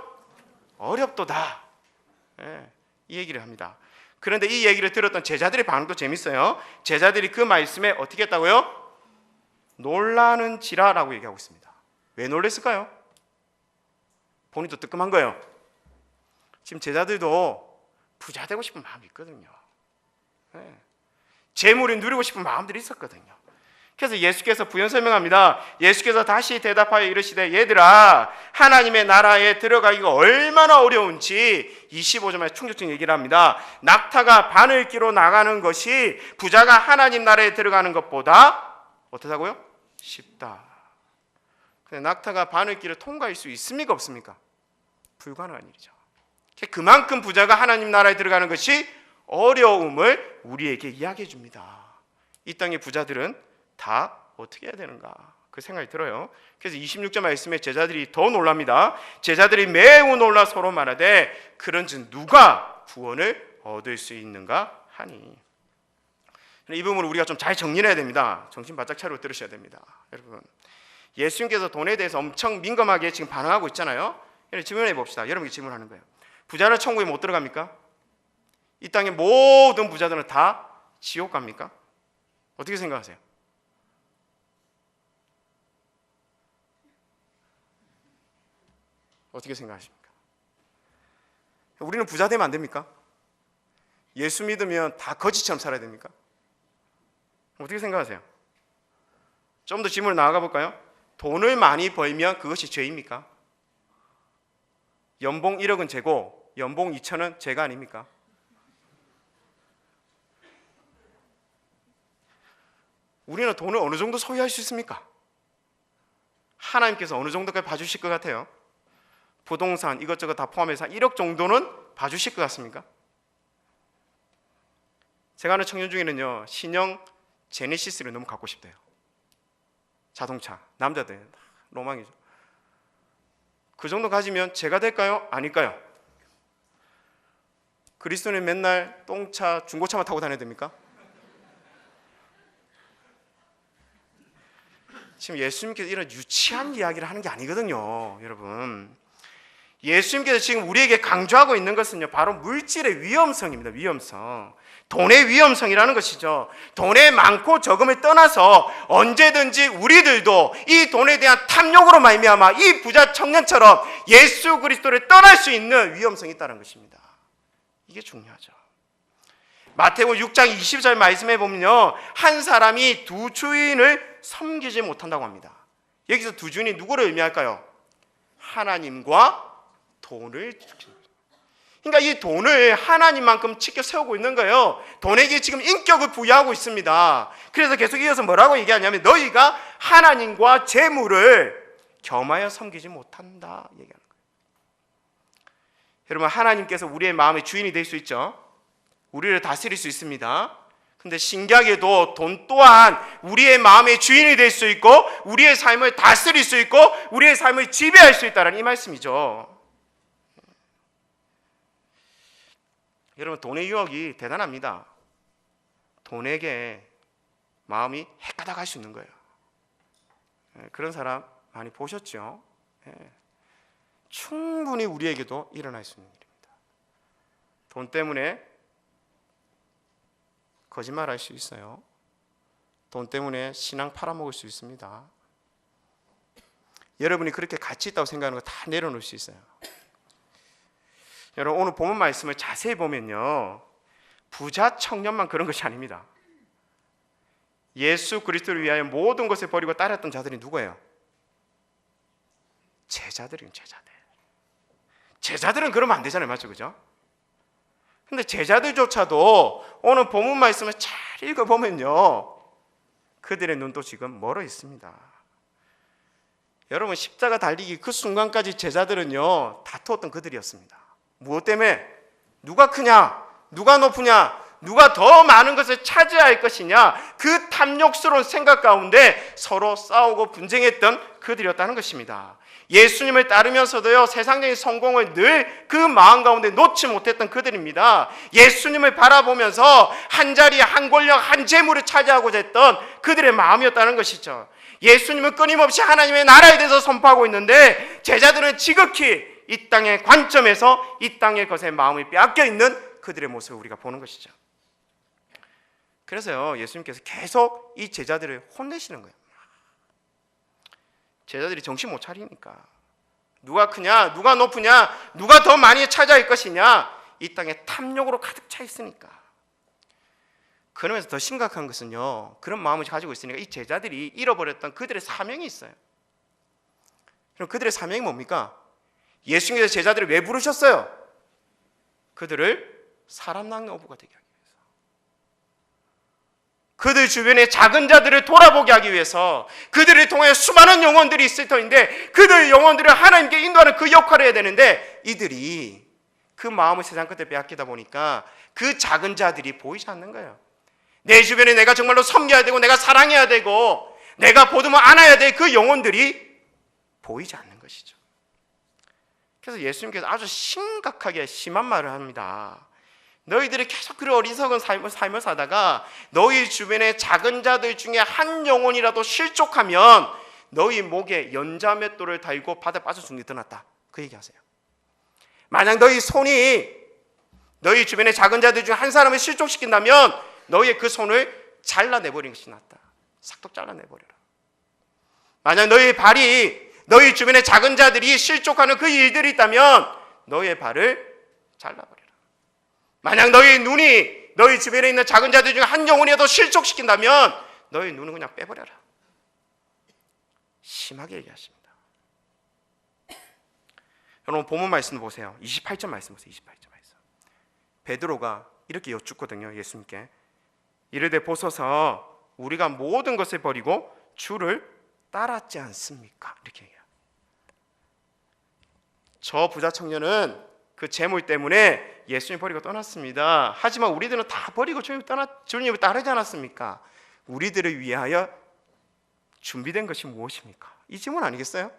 어렵도다. 이 얘기를 합니다. 그런데 이 얘기를 들었던 제자들의 반응도 재밌어요. 제자들이 그 말씀에 어떻게 했다고요? 놀라는지라라고 얘기하고 있습니다. 왜 놀랬을까요? 본인도 뜨끔한 거예요. 지금 제자들도 부자 되고 싶은 마음이 있거든요. 재물을 누리고 싶은 마음들이 있었거든요. 그래서 예수께서 부연 설명합니다. 예수께서 다시 대답하여 이르시되 얘들아 하나님의 나라에 들어가기가 얼마나 어려운지 25절에 충격적인 얘기를 합니다. 낙타가 바늘기로 나가는 것이 부자가 하나님 나라에 들어가는 것보다 어떻다고요? 쉽다. 근데 낙타가 바늘기를 통과할 수 있습니까? 없습니까? 불가능한 일이죠. 그만큼 부자가 하나님 나라에 들어가는 것이 어려움을 우리에게 이야기해 줍니다. 이 땅의 부자들은 다 어떻게 해야 되는가 그 생각이 들어요. 그래서 26절 말씀에 제자들이 더 놀랍니다. 제자들이 매우 놀라 서로 말하되 그런즉 누가 구원을 얻을 수 있는가 하니. 이 부분을 우리가 좀 잘 정리해야 됩니다. 정신 바짝 차리고 들으셔야 됩니다. 여러분 예수님께서 돈에 대해서 엄청 민감하게 지금 반응하고 있잖아요. 여러분 질문해 봅시다. 여러분께 질문하는 거예요. 부자는 천국에 못 들어갑니까? 이 땅의 모든 부자들은 다 지옥 갑니까? 어떻게 생각하세요? 어떻게 생각하십니까? 우리는 부자 되면 안 됩니까? 예수 믿으면 다 거지처럼 살아야 됩니까? 어떻게 생각하세요? 좀 더 질문을 나아가 볼까요? 돈을 많이 벌면 그것이 죄입니까? 연봉 1억은 죄고 연봉 2천은 죄가 아닙니까? 우리는 돈을 어느 정도 소유할 수 있습니까? 하나님께서 어느 정도까지 봐주실 것 같아요? 부동산 이것저것 다 포함해서 1억 정도는 봐주실 것 같습니까? 제가 아는 청년 중에는요, 신형 제네시스를 너무 갖고 싶대요. 자동차, 남자들 로망이죠. 그 정도 가지면 죄가 될까요? 아닐까요? 그리스도는 맨날 똥차, 중고차만 타고 다녀야 됩니까? 지금 예수님께서 이런 유치한 이야기를 하는 게 아니거든요, 여러분. 예수님께서 지금 우리에게 강조하고 있는 것은요, 바로 물질의 위험성입니다. 위험성. 돈의 위험성이라는 것이죠. 돈의 많고 적음을 떠나서 언제든지 우리들도 이 돈에 대한 탐욕으로 말미암아 이 부자 청년처럼 예수 그리스도를 떠날 수 있는 위험성이 있다는 것입니다. 이게 중요하죠. 마태복음 6장 20절 말씀해 보면요, 한 사람이 두 주인을 섬기지 못한다고 합니다. 여기서 두 주인이 누구를 의미할까요? 하나님과 돈을. 그러니까 이 돈을 하나님만큼 지켜 세우고 있는 거예요. 돈에게 지금 인격을 부여하고 있습니다. 그래서 계속 이어서 뭐라고 얘기하냐면 너희가 하나님과 재물을 겸하여 섬기지 못한다 얘기하는 거예요. 여러분, 하나님께서 우리의 마음의 주인이 될 수 있죠. 우리를 다스릴 수 있습니다. 근데 신기하게도 돈 또한 우리의 마음의 주인이 될 수 있고 우리의 삶을 다스릴 수 있고 우리의 삶을 지배할 수 있다는 이 말씀이죠. 여러분, 돈의 유혹이 대단합니다. 돈에게 마음이 헷가닥 할 수 있는 거예요. 그런 사람 많이 보셨죠? 충분히 우리에게도 일어날 수 있는 일입니다. 돈 때문에 거짓말할 수 있어요. 돈 때문에 신앙 팔아먹을 수 있습니다. 여러분이 그렇게 가치 있다고 생각하는 거 다 내려놓을 수 있어요. 여러분, 오늘 본문 말씀을 자세히 보면요, 부자 청년만 그런 것이 아닙니다. 예수 그리스도를 위하여 모든 것을 버리고 따랐던 자들이 누구예요? 제자들이에요. 제자들은 그러면 안 되잖아요, 맞죠? 그죠? 근데 제자들조차도 오늘 본문 말씀을 잘 읽어보면요, 그들의 눈도 지금 멀어 있습니다. 여러분, 십자가 달리기 그 순간까지 제자들은요 다투었던 그들이었습니다. 무엇 때문에? 누가 크냐? 누가 높으냐? 누가 더 많은 것을 차지할 것이냐? 그 탐욕스러운 생각 가운데 서로 싸우고 분쟁했던 그들이었다는 것입니다. 예수님을 따르면서도요, 세상적인 성공을 늘 그 마음 가운데 놓지 못했던 그들입니다. 예수님을 바라보면서 한 자리, 한 권력, 한 재물을 차지하고자 했던 그들의 마음이었다는 것이죠. 예수님은 끊임없이 하나님의 나라에 대해서 선포하고 있는데 제자들은 지극히 이 땅의 관점에서 이 땅의 것에 마음이 빼앗겨 있는 그들의 모습을 우리가 보는 것이죠. 그래서요, 예수님께서 계속 이 제자들을 혼내시는 거예요. 제자들이 정신 못 차리니까 누가 크냐, 누가 높으냐, 누가 더 많이 차지할 것이냐, 이 땅에 탐욕으로 가득 차 있으니까. 그러면서 더 심각한 것은요, 그런 마음을 가지고 있으니까 이 제자들이 잃어버렸던 그들의 사명이 있어요. 그럼 그들의 사명이 뭡니까? 예수님께서 제자들을 왜 부르셨어요? 그들을 사람 낳는 어부가 되게 하기 위해서, 그들 주변의 작은 자들을 돌아보게 하기 위해서, 그들을 통해 수많은 영혼들이 있을 터인데 그들 영혼들을 하나님께 인도하는 그 역할을 해야 되는데 이들이 그 마음을 세상 끝에 빼앗기다 보니까 그 작은 자들이 보이지 않는 거예요. 내 주변에 내가 정말로 섬겨야 되고 내가 사랑해야 되고 내가 보듬어 안아야 될 그 영혼들이 보이지 않는 것이죠. 그래서 예수님께서 아주 심각하게 심한 말을 합니다. 너희들이 계속 그런 어리석은 삶을 사다가 너희 주변의 작은 자들 중에 한 영혼이라도 실족하면 너희 목에 연자맷돌을 달고 바다에 빠져 죽는 게 더 낫다. 그 얘기하세요. 만약 너희 손이 너희 주변의 작은 자들 중 한 사람을 실족시킨다면 너희의 그 손을 잘라내버리는 것이 낫다. 싹둑 잘라내버려라. 만약 너희 발이 너희 주변의 작은 자들이 실족하는 그 일들이 있다면 너희의 발을 잘라버려라. 만약 너희 눈이 너희 주변에 있는 작은 자들 중 한 영혼이라도 실족시킨다면 너희 눈은 그냥 빼버려라. 심하게 얘기하십니다. 여러분 본문 말씀 보세요. 28절 말씀 보세요. 28절 말씀. 베드로가 이렇게 여쭙거든요. 예수님께. 이르되 보소서 우리가 모든 것을 버리고 주를 따랐지 않습니까? 이렇게 얘기해요. 저 부자 청년은 그 재물 때문에 예수님 버리고 떠났습니다. 하지만 우리들은 다 버리고 주님을 따르지 않았습니까? 우리들을 위하여 준비된 것이 무엇입니까? 이 질문 아니겠어요?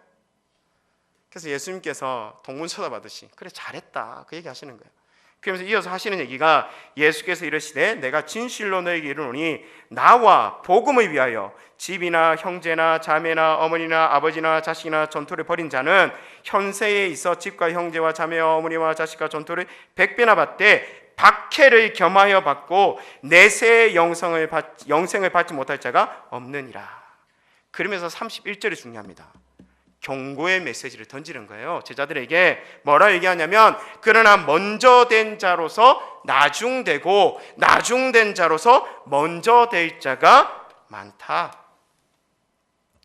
그래서 예수님께서 동문 쳐다봐듯이 그래 잘했다 그 얘기 하시는 거예요. 그러면서 이어서 하시는 얘기가 예수께서 이르시되 내가 진실로 너에게 이르노니 나와 복음을 위하여 집이나 형제나 자매나 어머니나 아버지나 자식이나 전토를 벌인 자는 현세에 있어 집과 형제와 자매와 어머니와 자식과 전토를 100배나 받되 박해를 겸하여 받고 내세의 영생을 받지 못할 자가 없느니라. 그러면서 31절이 중요합니다. 경고의 메시지를 던지는 거예요. 제자들에게 뭐라 얘기하냐면 그러나 먼저 된 자로서 나중되고 나중된 자로서 먼저 될 자가 많다.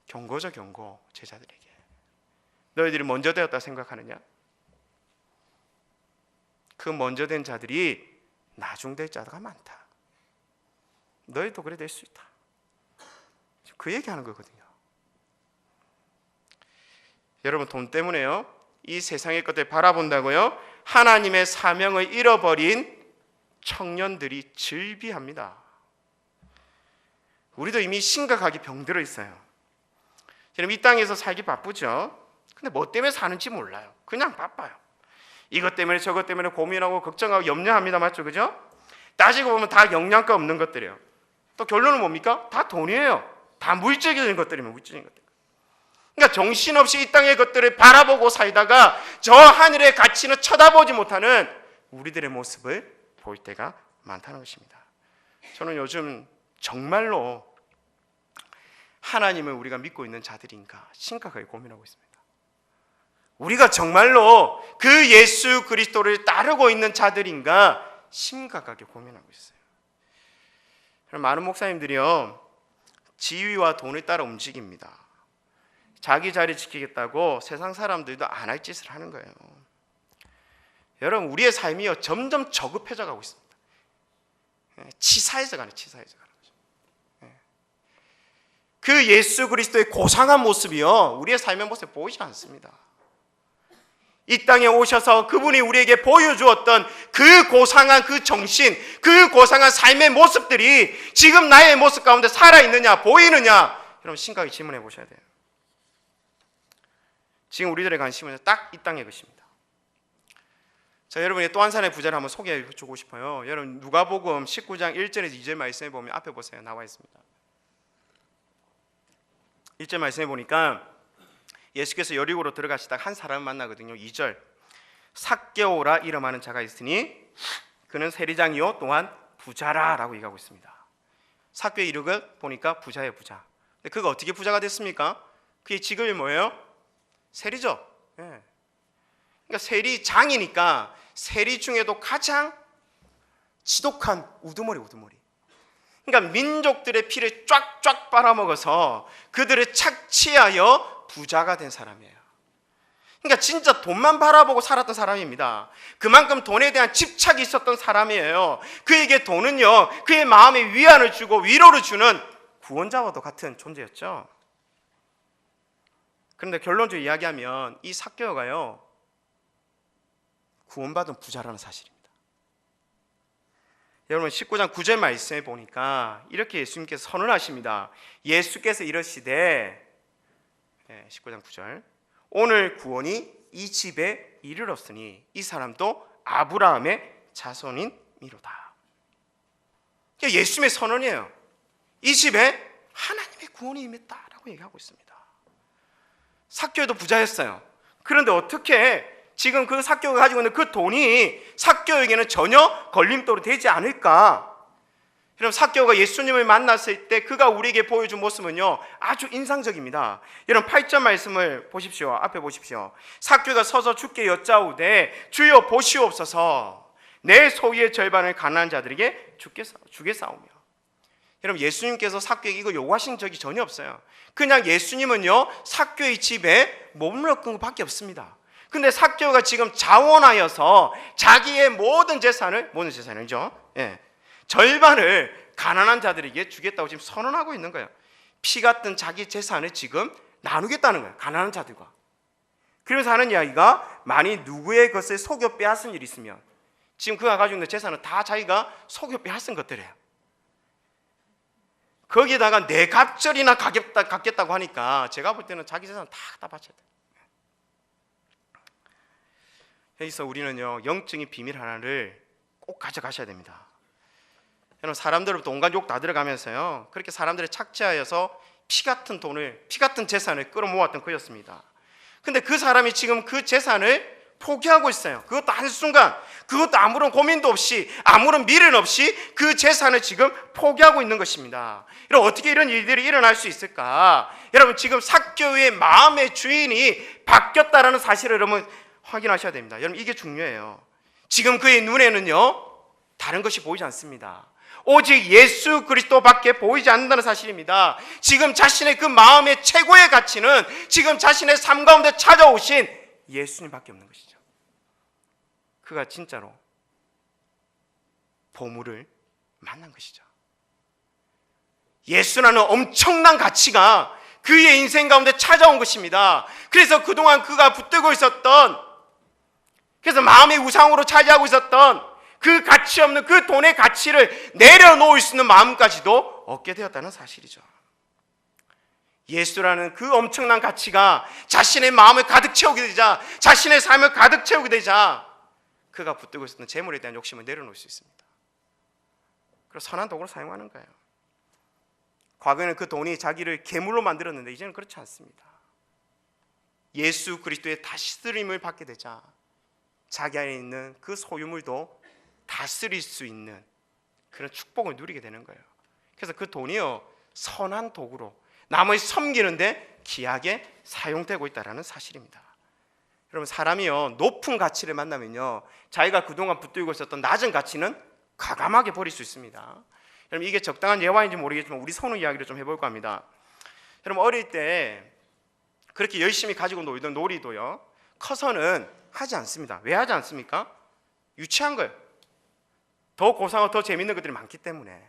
경고죠, 경고. 제자들에게. 너희들이 먼저 되었다 생각하느냐? 그 먼저 된 자들이 나중될 자가 많다. 너희도 그래 될 수 있다. 그 얘기하는 거거든요. 여러분 돈 때문에요 이 세상의 것들 바라본다고요 하나님의 사명을 잃어버린 청년들이 즐비합니다. 우리도 이미 심각하게 병들어 있어요. 여러분 이 땅에서 살기 바쁘죠. 근데 뭐 때문에 사는지 몰라요. 그냥 바빠요. 이것 때문에 저것 때문에 고민하고 걱정하고 염려합니다. 맞죠? 그죠? 따지고 보면 다 영양가 없는 것들이에요. 또 결론은 뭡니까? 다 돈이에요. 다 물질적인 것들이면 물질적인 것들. 그러니까 정신없이 이 땅의 것들을 바라보고 살다가 저 하늘의 가치는 쳐다보지 못하는 우리들의 모습을 볼 때가 많다는 것입니다. 저는 요즘 정말로 하나님을 우리가 믿고 있는 자들인가 심각하게 고민하고 있습니다. 우리가 정말로 그 예수 그리스도를 따르고 있는 자들인가 심각하게 고민하고 있어요. 많은 목사님들이요 지위와 돈을 따라 움직입니다. 자기 자리 지키겠다고 세상 사람들도 안 할 짓을 하는 거예요. 여러분 우리의 삶이요 점점 저급해져 가고 있습니다. 치사해져 가는 거죠. 그 예수 그리스도의 고상한 모습이요 우리의 삶의 모습에 보이지 않습니다. 이 땅에 오셔서 그분이 우리에게 보여주었던 그 고상한 그 정신, 그 고상한 삶의 모습들이 지금 나의 모습 가운데 살아있느냐 보이느냐 여러분 심각하게 질문해 보셔야 돼요. 지금 우리들의 관심은 딱 이 땅의 것입니다. 자, 여러분이 또 한 사람의 부자를 한번 소개해 주고 싶어요. 여러분 누가복음 19장 1절에서 2절 말씀에 보면 앞에 보세요. 나와 있습니다. 1절 말씀에 보니까 예수께서 여리고로 들어가시다가 한 사람을 만나거든요. 2절 삭개오라 이름하는 자가 있으니 그는 세리장이요 또한 부자라라고 얘기하고 있습니다. 삭개오의 이름을 보니까 부자예요. 부자. 근데 그가 어떻게 부자가 됐습니까? 그의 직업이 뭐예요? 세리죠. 예. 그러니까 세리장이니까 세리 중에도 가장 지독한 우두머리. 그러니까 민족들의 피를 쫙쫙 빨아먹어서 그들을 착취하여 부자가 된 사람이에요. 그러니까 진짜 돈만 바라보고 살았던 사람입니다. 그만큼 돈에 대한 집착이 있었던 사람이에요. 그에게 돈은요 그의 마음에 위안을 주고 위로를 주는 구원자와도 같은 존재였죠. 그런데 결론적으로 이야기하면 이 삭개오가요 구원받은 부자라는 사실입니다. 여러분 19장 9절 말씀에 보니까 이렇게 예수님께서 선언하십니다. 예수께서 이르시되 19장 9절 오늘 구원이 이 집에 이르렀으니 이 사람도 아브라함의 자손인미로다. 예수님의 선언이에요. 이 집에 하나님의 구원이 임했다라고 얘기하고 있습니다. 삭개오도 부자였어요. 그런데 어떻게 지금 그 삭개오가 가지고 있는 그 돈이 삭개오에게는 전혀 걸림돌이 되지 않을까? 여러분, 삭개오가 예수님을 만났을 때 그가 우리에게 보여준 모습은요 아주 인상적입니다. 여러분 8절 말씀을 보십시오. 앞에 보십시오. 삭개오가 서서 주께 여짜오되 주여 보시옵소서 내 소유의 절반을 가난한 자들에게 주겠사오며. 여러분, 예수님께서 삭개오에게 이거 요구하신 적이 전혀 없어요. 그냥 예수님은요 삭개오의 집에 머물렀던 것밖에 없습니다. 근데 삭개오가 지금 자원하여서 자기의 모든 재산을죠, 절반을 가난한 자들에게 주겠다고 지금 선언하고 있는 거예요. 피 같은 자기 재산을 지금 나누겠다는 거예요, 가난한 자들과. 그러면서 하는 이야기가 만일 누구의 것을 속여 빼앗은 일이 있으면, 지금 그가 가지고 있는 재산은 다 자기가 속여 빼앗은 것들이에요. 거기에다가 내 갑절이나 갚겠다고 하니까 제가 볼 때는 자기 재산 다 바쳐야 돼요. 여기서 우리는요 영적인 비밀 하나를 꼭 가져가셔야 됩니다. 여러분, 사람들로부터 온갖 욕 다 들어가면서요 그렇게 사람들의 착취하여서 피 같은 재산을 끌어모았던 그였습니다. 근데 그 사람이 지금 그 재산을 포기하고 있어요. 그것도 한순간, 그것도 아무런 고민도 없이, 아무런 미련 없이 그 재산을 지금 포기하고 있는 것입니다. 여러분, 어떻게 이런 일들이 일어날 수 있을까? 여러분, 지금 삭개오의 마음의 주인이 바뀌었다라는 사실을 여러분 확인하셔야 됩니다. 여러분, 이게 중요해요. 지금 그의 눈에는요 다른 것이 보이지 않습니다. 오직 예수 그리스도밖에 보이지 않는다는 사실입니다. 지금 자신의 그 마음의 최고의 가치는 지금 자신의 삶 가운데 찾아오신 예수님밖에 없는 것이죠. 그가 진짜로 보물을 만난 것이죠. 예수라는 엄청난 가치가 그의 인생 가운데 찾아온 것입니다. 그래서 그동안 그가 붙들고 있었던, 그래서 마음의 우상으로 차지하고 있었던 그 가치 없는 그 돈의 가치를 내려놓을 수 있는 마음까지도 얻게 되었다는 사실이죠. 예수라는 그 엄청난 가치가 자신의 마음을 가득 채우게 되자, 자신의 삶을 가득 채우게 되자 그가 붙들고 있었던 재물에 대한 욕심을 내려놓을 수 있습니다. 그래서 선한 도구로 사용하는 거예요. 과거에는 그 돈이 자기를 괴물로 만들었는데 이제는 그렇지 않습니다. 예수 그리스도의 다스림을 받게 되자 자기 안에 있는 그 소유물도 다스릴 수 있는 그런 축복을 누리게 되는 거예요. 그래서 그 돈이요 선한 도구로 남을 섬기는데 귀하게 사용되고 있다는 사실입니다. 여러분, 사람이요 높은 가치를 만나면요 자기가 그동안 붙들고 있었던 낮은 가치는 과감하게 버릴 수 있습니다. 여러분, 이게 적당한 예화인지 모르겠지만 우리 선우 이야기를 좀 해볼까 합니다. 여러분, 어릴 때 그렇게 열심히 가지고 놀던 놀이도요 커서는 하지 않습니다. 왜 하지 않습니까? 유치한 거예요. 더 고상하고 더 재밌는 것들이 많기 때문에.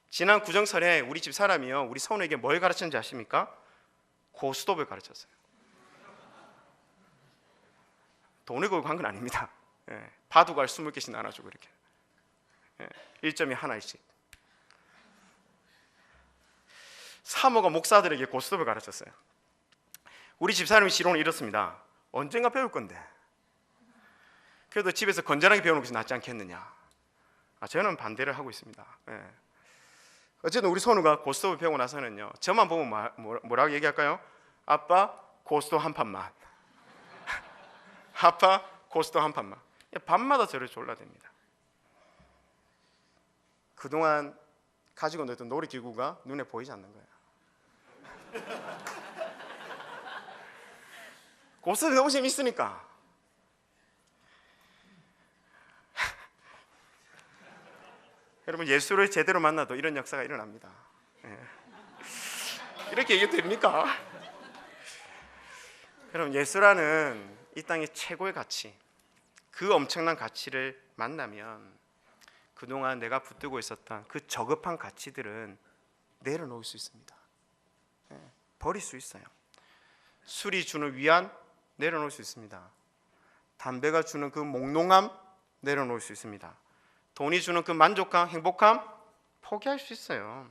지난 구정설에 우리 집 사람이요 우리 선우에게 뭘 가르쳤는지 아십니까? 고스톱을 가르쳤어요. 돈을 걸고 한 건 아닙니다. 바둑알 20개씩 나눠주고 이렇게 1점이 하나씩. 사모가 목사들에게 고스톱을 가르쳤어요. 우리 집 사람이 지론이 이렇습니다. 언젠가 배울 건데 그래도 집에서 건전하게 배우는 것이 낫지 않겠느냐. 저는 반대를 하고 있습니다. 어쨌든 우리 선우가 고스톱을 배우고 나서는요 저만 보면 뭐라고 얘기할까요? 아빠 고스톱 한 판만. 아빠 고스톱 한 판만. 밤마다 저를 졸라댑니다. 그동안 가지고 놀던 놀이기구가 눈에 보이지 않는 거예요. 고스톱이 너무 재밌으니까. 여러분, 예수를 제대로 만나도 이런 역사가 일어납니다. 이렇게 얘기해도 됩니까? 여러분, 예수라는 이 땅의 최고의 가치, 그 엄청난 가치를 만나면 그동안 내가 붙들고 있었던 그 저급한 가치들은 내려놓을 수 있습니다. 버릴 수 있어요. 술이 주는 위안 내려놓을 수 있습니다. 담배가 주는 그 몽롱함 내려놓을 수 있습니다. 돈이 주는 그 만족감, 행복함 포기할 수 있어요.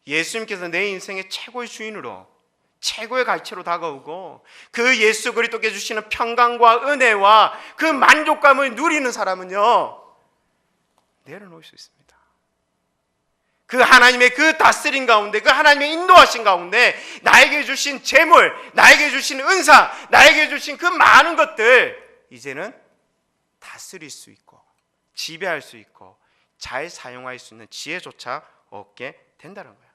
예수님께서 내 인생의 최고의 주인으로, 최고의 가치로 다가오고 그 예수 그리스도께 주시는 평강과 은혜와 그 만족감을 누리는 사람은요 내려놓을 수 있습니다. 그 하나님의 그 다스림 가운데, 그 하나님의 인도하신 가운데 나에게 주신 재물, 나에게 주신 은사, 나에게 주신 그 많은 것들 이제는 다스릴 수 있고 지배할 수 있고 잘 사용할 수 있는 지혜조차 얻게 된다는 거예요.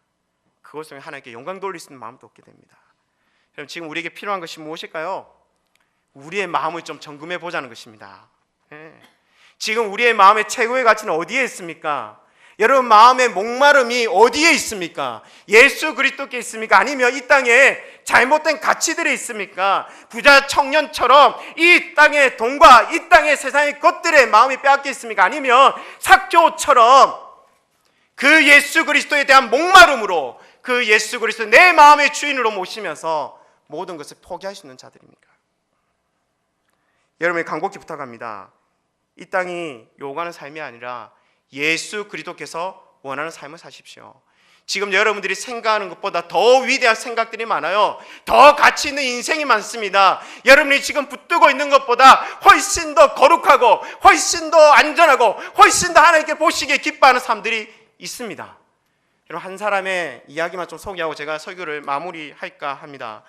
그것을 통해 하나님께 영광 돌릴 수 있는 마음도 얻게 됩니다. 그럼 지금 우리에게 필요한 것이 무엇일까요? 우리의 마음을 좀 점검해 보자는 것입니다. 지금 우리의 마음의 최고의 가치는 어디에 있습니까? 여러분 마음의 목마름이 어디에 있습니까? 예수 그리스도께 있습니까? 아니면 이 땅에 잘못된 가치들이 있습니까? 부자 청년처럼 이 땅의 돈과 이 땅의 세상의 것들에 마음이 빼앗겨 있습니까? 아니면 삭개오처럼 그 예수 그리스도에 대한 목마름으로 그 예수 그리스도 내 마음의 주인으로 모시면서 모든 것을 포기할 수 있는 자들입니까? 여러분의 간곡히 부탁합니다. 이 땅이 요구하는 삶이 아니라 예수 그리스도께서 원하는 삶을 사십시오. 지금 여러분들이 생각하는 것보다 더 위대한 생각들이 많아요. 더 가치 있는 인생이 많습니다. 여러분이 지금 붙들고 있는 것보다 훨씬 더 거룩하고 훨씬 더 안전하고 훨씬 더 하나님께 보시기에 기뻐하는 사람들이 있습니다. 여러분 한 사람의 이야기만 좀 소개하고 제가 설교를 마무리할까 합니다.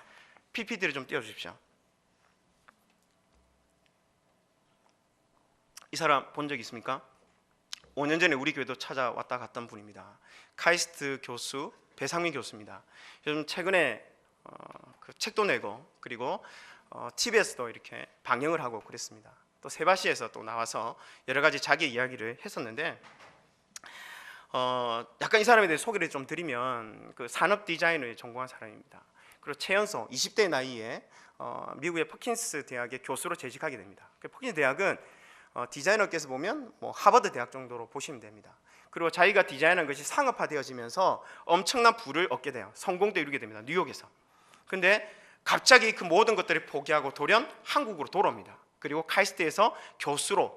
PPT를 좀 띄워주십시오. 이 사람 본 적 있습니까? 5년 전에 우리 교회도 찾아왔다 갔던 분입니다. 카이스트 교수 배상민 교수입니다. 요즘 최근에 그 책도 내고 그리고 TV에서도 이렇게 방영을 하고 그랬습니다. 또 세바시에서 또 나와서 여러 가지 자기 이야기를 했었는데 약간 이 사람에 대해 소개를 좀 드리면 그 산업 디자인을 전공한 사람입니다. 그리고 최연소 20대 나이에 미국의 퍼킨스 대학의 교수로 재직하게 됩니다. 그 퍼킨스 대학은 디자인 업계에서 보면 뭐 하버드 대학 정도로 보시면 됩니다. 그리고 자기가 디자인한 것이 상업화되어지면서 엄청난 부를 얻게 돼요. 성공도 이루게 됩니다. 뉴욕에서. 근데 갑자기 그 모든 것들을 포기하고 돌연 한국으로 돌아옵니다. 그리고 카이스트에서 교수로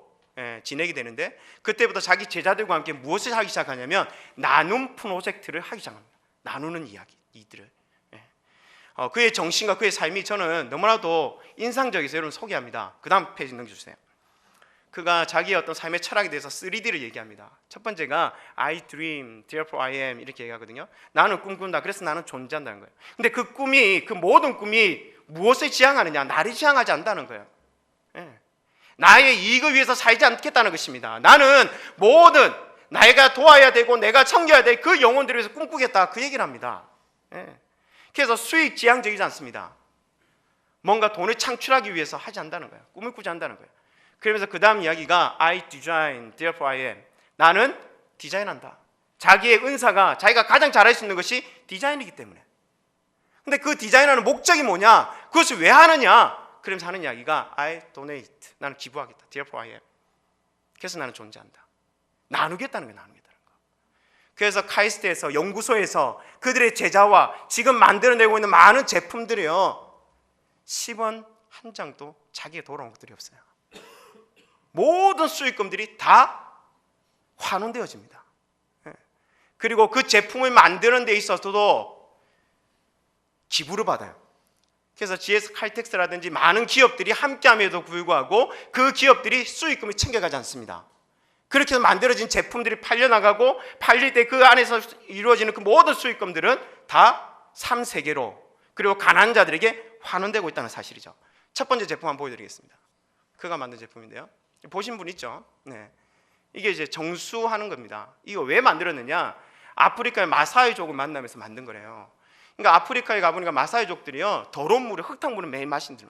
지내게 되는데 그때부터 자기 제자들과 함께 무엇을 하기 시작하냐면 나눔 프로젝트를 하기 시작합니다. 나누는 이야기, 이들을. 그의 정신과 그의 삶이 저는 너무나도 인상적이어서 여러분 소개합니다. 그 다음 페이지 넘겨주세요. 그가 자기의 어떤 삶의 철학에 대해서 3D를 얘기합니다. 첫 번째가 I dream, therefore I am 이렇게 얘기하거든요. 나는 꿈꾼다. 그래서 나는 존재한다는 거예요. 근데 그 꿈이, 그 모든 꿈이 무엇을 지향하느냐? 나를 지향하지 않는다는 거예요. 나의 이익을 위해서 살지 않겠다는 것입니다. 나는 모든 내가 도와야 되고 내가 챙겨야 될 그 영혼들을 위해서 꿈꾸겠다. 그 얘기를 합니다. 그래서 수익 지향적이지 않습니다. 뭔가 돈을 창출하기 위해서 하지 않는다는 거예요. 꿈을 꾸지 않는다는 거예요. 그러면서 그 다음 이야기가 I design, therefore I am. 나는 디자인한다. 자기의 은사가 자기가 가장 잘할 수 있는 것이 디자인이기 때문에. 근데 그 디자인하는 목적이 뭐냐? 그것을 왜 하느냐? 그러면서 하는 이야기가 I donate. 나는 기부하겠다. therefore I am. 그래서 나는 존재한다. 나누겠다는 거예요. 나누겠다는 거. 그래서 카이스트에서 연구소에서 그들의 제자와 지금 만들어내고 있는 많은 제품들이요 10원 한 장도 자기에 돌아온 것들이 없어요. 모든 수익금들이 다 환원되어집니다. 그리고 그 제품을 만드는 데 있어서도 기부를 받아요. 그래서 GS 칼텍스라든지 많은 기업들이 함께함에도 불구하고 그 기업들이 수익금을 챙겨가지 않습니다. 그렇게 해서 만들어진 제품들이 팔려나가고 팔릴 때 그 안에서 이루어지는 그 모든 수익금들은 다 3세계로 그리고 가난한 자들에게 환원되고 있다는 사실이죠. 첫 번째 제품 한번 보여드리겠습니다. 그가 만든 제품인데요. 보신 분 있죠? 네. 이게 이제 정수하는 겁니다. 이거 왜 만들었느냐? 아프리카의 마사이족을 만나면서 만든 거래요. 그러니까 아프리카에 가보니까 마사이족들이요 더러운 물을 흙탕물을 매일 마시는 거예요.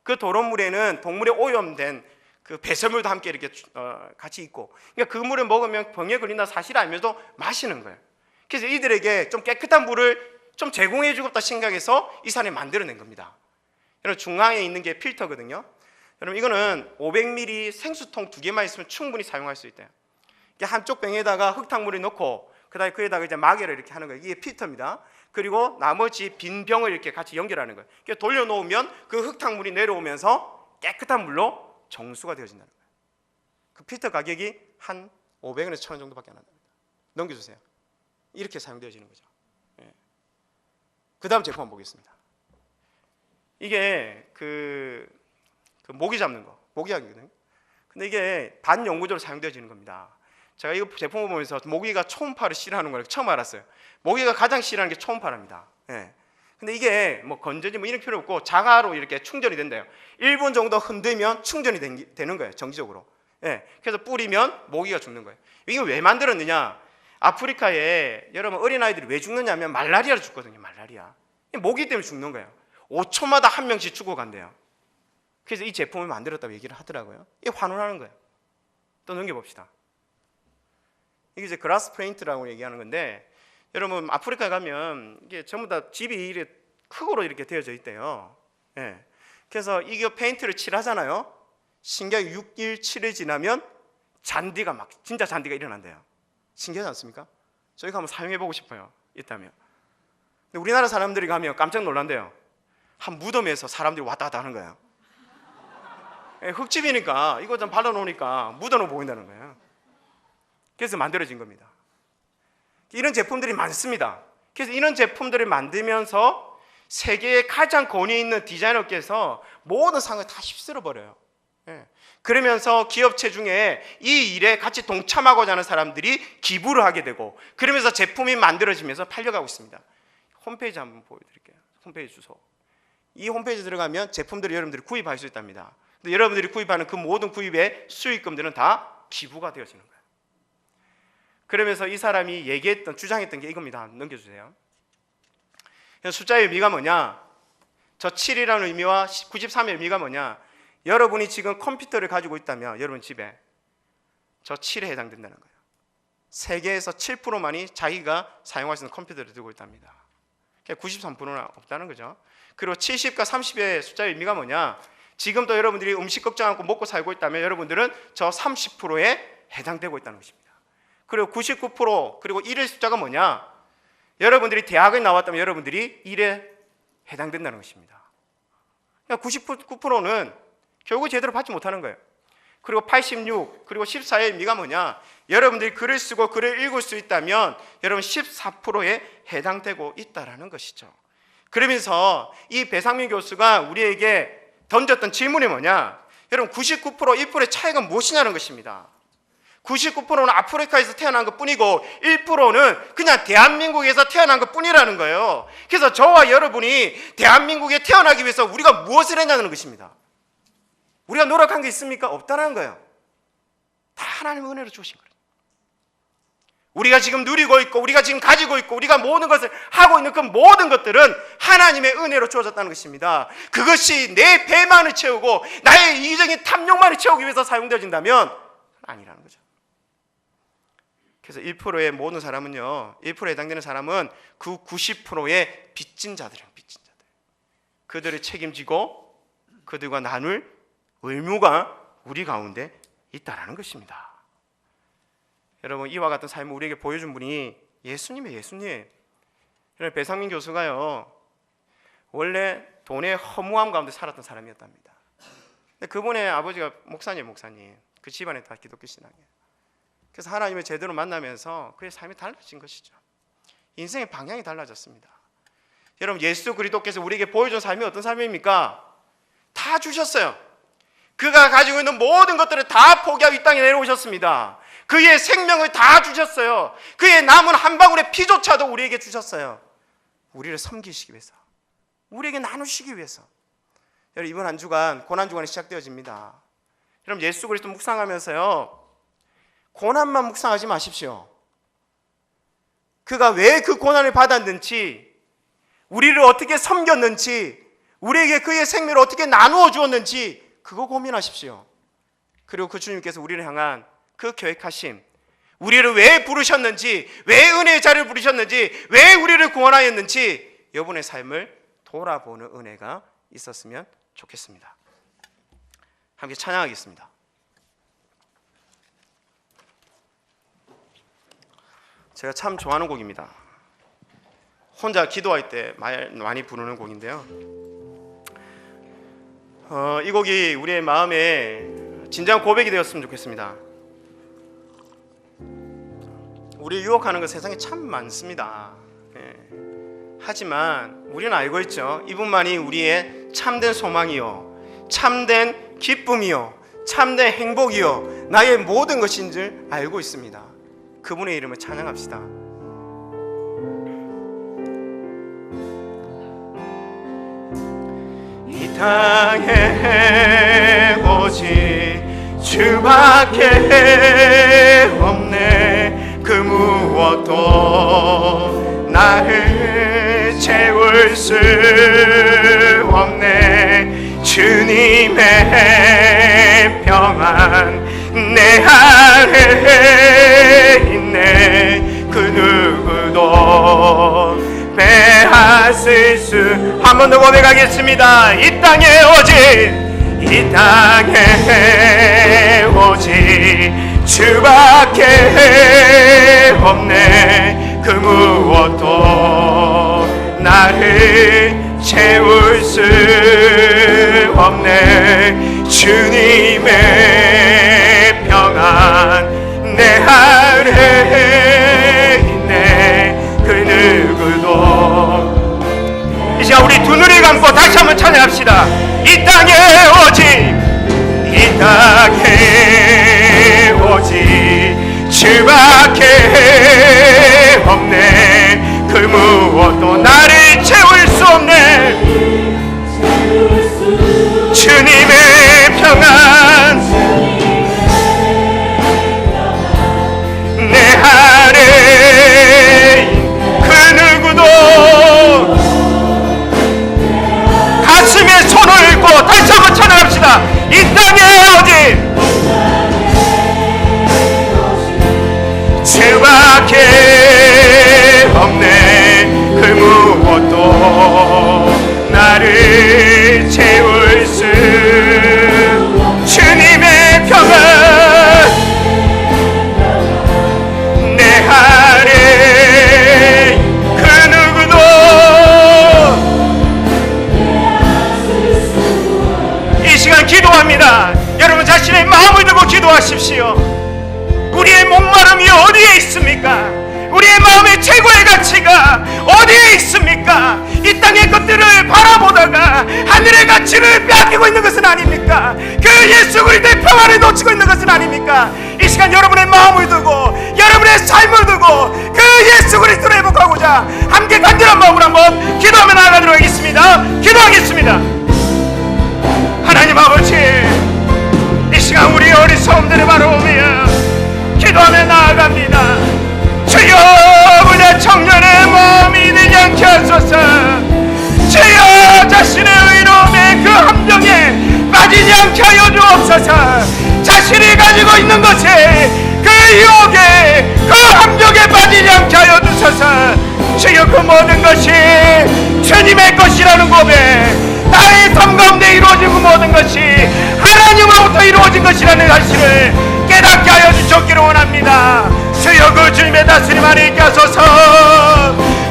그 더러운 물에는 동물의 오염된 그 배설물도 함께 이렇게 같이 있고, 그러니까 그 물을 먹으면 병에 걸린다 사실을 알면서도 마시는 거예요. 그래서 이들에게 좀 깨끗한 물을 좀 제공해주겠다 생각해서 이 사람이 만들어낸 겁니다. 여러분 중앙에 있는 게 필터거든요. 여러분 이거는 500ml 생수통 2개만 있으면 충분히 사용할 수 있대요. 한쪽 병에다가 흙탕물을 넣고 그다음에 그에다가 이제 마개를 이렇게 하는 거예요. 이게 필터입니다. 그리고 나머지 빈 병을 이렇게 같이 연결하는 거예요. 돌려놓으면 그 흙탕물이 내려오면서 깨끗한 물로 정수가 되어진다는 거예요. 그 필터 가격이 한 500원에서 1000원 정도밖에 안 한답니다. 넘겨주세요. 이렇게 사용되어지는 거죠. 그 다음 제품 한번 보겠습니다. 이게 그 모기 잡는 거, 모기약이거든요. 근데 이게 반영구적으로 사용되어지는 겁니다. 제가 이 제품을 보면서 모기가 초음파를 싫어하는 걸 처음 알았어요. 모기가 가장 싫어하는 게 초음파랍니다. 예. 근데 이게 뭐 건전지 뭐 이런 필요 없고 자가로 이렇게 충전이 된대요. 1분 정도 흔들면 충전이 되는 거예요, 정지적으로. 예. 그래서 뿌리면 모기가 죽는 거예요. 이게 왜 만들었느냐? 아프리카에 여러분 어린아이들이 왜 죽느냐면 말라리아로 죽거든요. 말라리아. 모기 때문에 죽는 거예요. 5초마다 한 명씩 죽어간대요. 그래서 이 제품을 만들었다고 얘기를 하더라고요. 이게 환원하는 거예요. 또 넘겨봅시다. 이게 이제 그라스 페인트라고 얘기하는 건데, 여러분 아프리카에 가면 이게 전부 다 집이 이렇게 흙으로 이렇게 되어져 있대요. 예. 그래서 이게 페인트를 칠하잖아요. 신기하게 6일 7일 지나면 잔디가 막 진짜 잔디가 일어난대요. 신기하지 않습니까? 저희가 한번 사용해보고 싶어요, 있다면. 근데 우리나라 사람들이 가면 깜짝 놀란대요. 한 무덤에서 사람들이 왔다 갔다 하는 거예요. 예, 흙집이니까 이거 좀 발라놓으니까 무덤으로 보인다는 거예요. 그래서 만들어진 겁니다. 이런 제품들이 많습니다. 그래서 이런 제품들을 만들면서 세계에 가장 권위 있는 디자이너께서 모든 상을 다 휩쓸어 버려요. 예. 그러면서 기업체 중에 이 일에 같이 동참하고자 하는 사람들이 기부를 하게 되고, 그러면서 제품이 만들어지면서 팔려가고 있습니다. 홈페이지 한번 보여드릴게요. 홈페이지 주소. 이 홈페이지 들어가면 제품들을 여러분들이 구입할 수 있답니다. 근데 여러분들이 구입하는 그 모든 구입의 수익금들은 다 기부가 되어지는 거예요. 그러면서 이 사람이 주장했던 게 이겁니다. 넘겨주세요. 숫자의 의미가 뭐냐? 저 7이라는 의미와 93의 의미가 뭐냐? 여러분이 지금 컴퓨터를 가지고 있다면 여러분 집에 저 7에 해당된다는 거예요. 세계에서 7%만이 자기가 사용할 수 있는 컴퓨터를 들고 있답니다. 93%는 없다는 거죠. 그리고 70과 30의 숫자의 의미가 뭐냐? 지금도 여러분들이 음식 걱정 않고 먹고 살고 있다면 여러분들은 저 30%에 해당되고 있다는 것입니다. 그리고 99% 그리고 1의 숫자가 뭐냐? 여러분들이 대학을 나왔다면 여러분들이 1에 해당된다는 것입니다. 그러니까 99%는 교육을 제대로 받지 못하는 거예요. 그리고 86 그리고 14의 의미가 뭐냐? 여러분들이 글을 쓰고 글을 읽을 수 있다면 여러분 14%에 해당되고 있다라는 것이죠. 그러면서 이 배상민 교수가 우리에게 던졌던 질문이 뭐냐? 여러분 99% 1%의 차이가 무엇이냐는 것입니다. 99%는 아프리카에서 태어난 것 뿐이고 1%는 그냥 대한민국에서 태어난 것 뿐이라는 거예요. 그래서 저와 여러분이 대한민국에 태어나기 위해서 우리가 무엇을 했냐는 것입니다. 우리가 노력한 게 있습니까? 없다는 거예요. 다 하나님의 은혜로 주신 거예요. 우리가 지금 누리고 있고 우리가 지금 가지고 있고 우리가 모든 것을 하고 있는 그 모든 것들은 하나님의 은혜로 주어졌다는 것입니다. 그것이 내 배만을 채우고 나의 이기적인 탐욕만을 채우기 위해서 사용되어진다면 아니라는 거죠. 그래서 1%의 모든 사람은요, 1%에 해당되는 사람은 그 90%의 빚진 자들이에요. 빚진 자들. 그들을 책임지고 그들과 나눌 의무가 우리 가운데 있다라는 것입니다. 여러분 이와 같은 삶을 우리에게 보여준 분이 예수님이에요. 예수님. 배상민 교수가요 원래 돈의 허무함 가운데 살았던 사람이었답니다. 근데 그분의 아버지가 목사님 그 집안에 다 기독교 신앙이에요. 그래서 하나님을 제대로 만나면서 그의 삶이 달라진 것이죠. 인생의 방향이 달라졌습니다. 여러분 예수 그리스도께서 우리에게 보여준 삶이 어떤 삶입니까? 다 주셨어요. 그가 가지고 있는 모든 것들을 다 포기하고 이 땅에 내려오셨습니다. 그의 생명을 다 주셨어요. 그의 남은 한 방울의 피조차도 우리에게 주셨어요. 우리를 섬기시기 위해서, 우리에게 나누시기 위해서. 여러분 이번 한 주간 고난주간이 시작되어집니다. 여러분 예수 그리스도 묵상하면서요 고난만 묵상하지 마십시오. 그가 왜 그 고난을 받았는지, 우리를 어떻게 섬겼는지, 우리에게 그의 생명을 어떻게 나누어 주었는지 그거 고민하십시오. 그리고 그 주님께서 우리를 향한 그 계획하심, 우리를 왜 부르셨는지, 왜 은혜의 자리를 부르셨는지, 왜 우리를 구원하였는지 여러분의 삶을 돌아보는 은혜가 있었으면 좋겠습니다. 함께 찬양하겠습니다. 제가 참 좋아하는 곡입니다. 혼자 기도할 때 많이 부르는 곡인데요. 이 곡이 우리의 마음에 진정한 고백이 되었으면 좋겠습니다. 우리 유혹하는 것 세상에 참 많습니다. 하지만 우리는 알고 있죠. 이분만이 우리의 참된 소망이요, 참된 기쁨이요, 참된 행복이요, 나의 모든 것인 줄 알고 있습니다. 그분의 이름을 찬양합시다. 이 땅에 오직 주밖에 없네. 그 무엇도 나를 채울 수 없네. 주님의 평안 내 안에 있네. 그 누구도 빼앗을 수. 한 번 더 고백하겠습니다. 이 땅에 오직 주밖에 없네. 그 무엇도 나를 채울 수 없네. 주님의 평안 내 안에 있네. 그 누구도. 이 시간 우리 두 눈을 감고 다시 한번 찬양합시다. 이 땅에 오직 주밖에 없네. 그 무엇도 나를 채울 수 없네. 주님의 평안 내 안에 그 누구도. 가슴에 손을 얹고 다시 한번 찬양합시다. 이 땅에 오직 주밖에 없네. 그 무엇도 나를 채울 수. 주님의 평안 내 안에 그 누구도. 이 시간 기도합니다. 여러분 자신의 마음을 두고 기도하십시오. 우리의 목마름이 어디에 있습니까? 우리의 마음의 최고의 가치가 어디에 있습니까? 이 땅의 것들을 바라보다가 하늘의 가치를 빼앗기고 있는 것은 아닙니까? 그 예수 그리스도의 평안을 놓치고 있는 것은 아닙니까? 이 시간 여러분의 마음을 두고 여러분의 삶을 두고 그 예수 그리스도를 회복하고자 함께 간절한 마음으로 한번 기도하며 나아가도록 하겠습니다. 기도하겠습니다. 하나님 아버지, 이 시간 우리 어리석음들을 바라보며 기도하며 나아갑니다. 주여, 우리 청년의 마음이 되지 않게 하소서. 주여, 자신의 의로움의 그 함정에 빠지지 않게 하여 주옵소서. 자신이 가지고 있는 것이 그 유혹에 그 함정에 빠지지 않게 하여 주소서. 주여, 그 모든 것이 주님의 것이라는 고백, 나의 삶 가운데 이루어진 그 모든 것이 하나님으로부터 이루어진 것이라는 사실을 깨닫게 하여 주셨기를 원합니다. 주여, 그 주님의 다스림 안에 있게 하소서.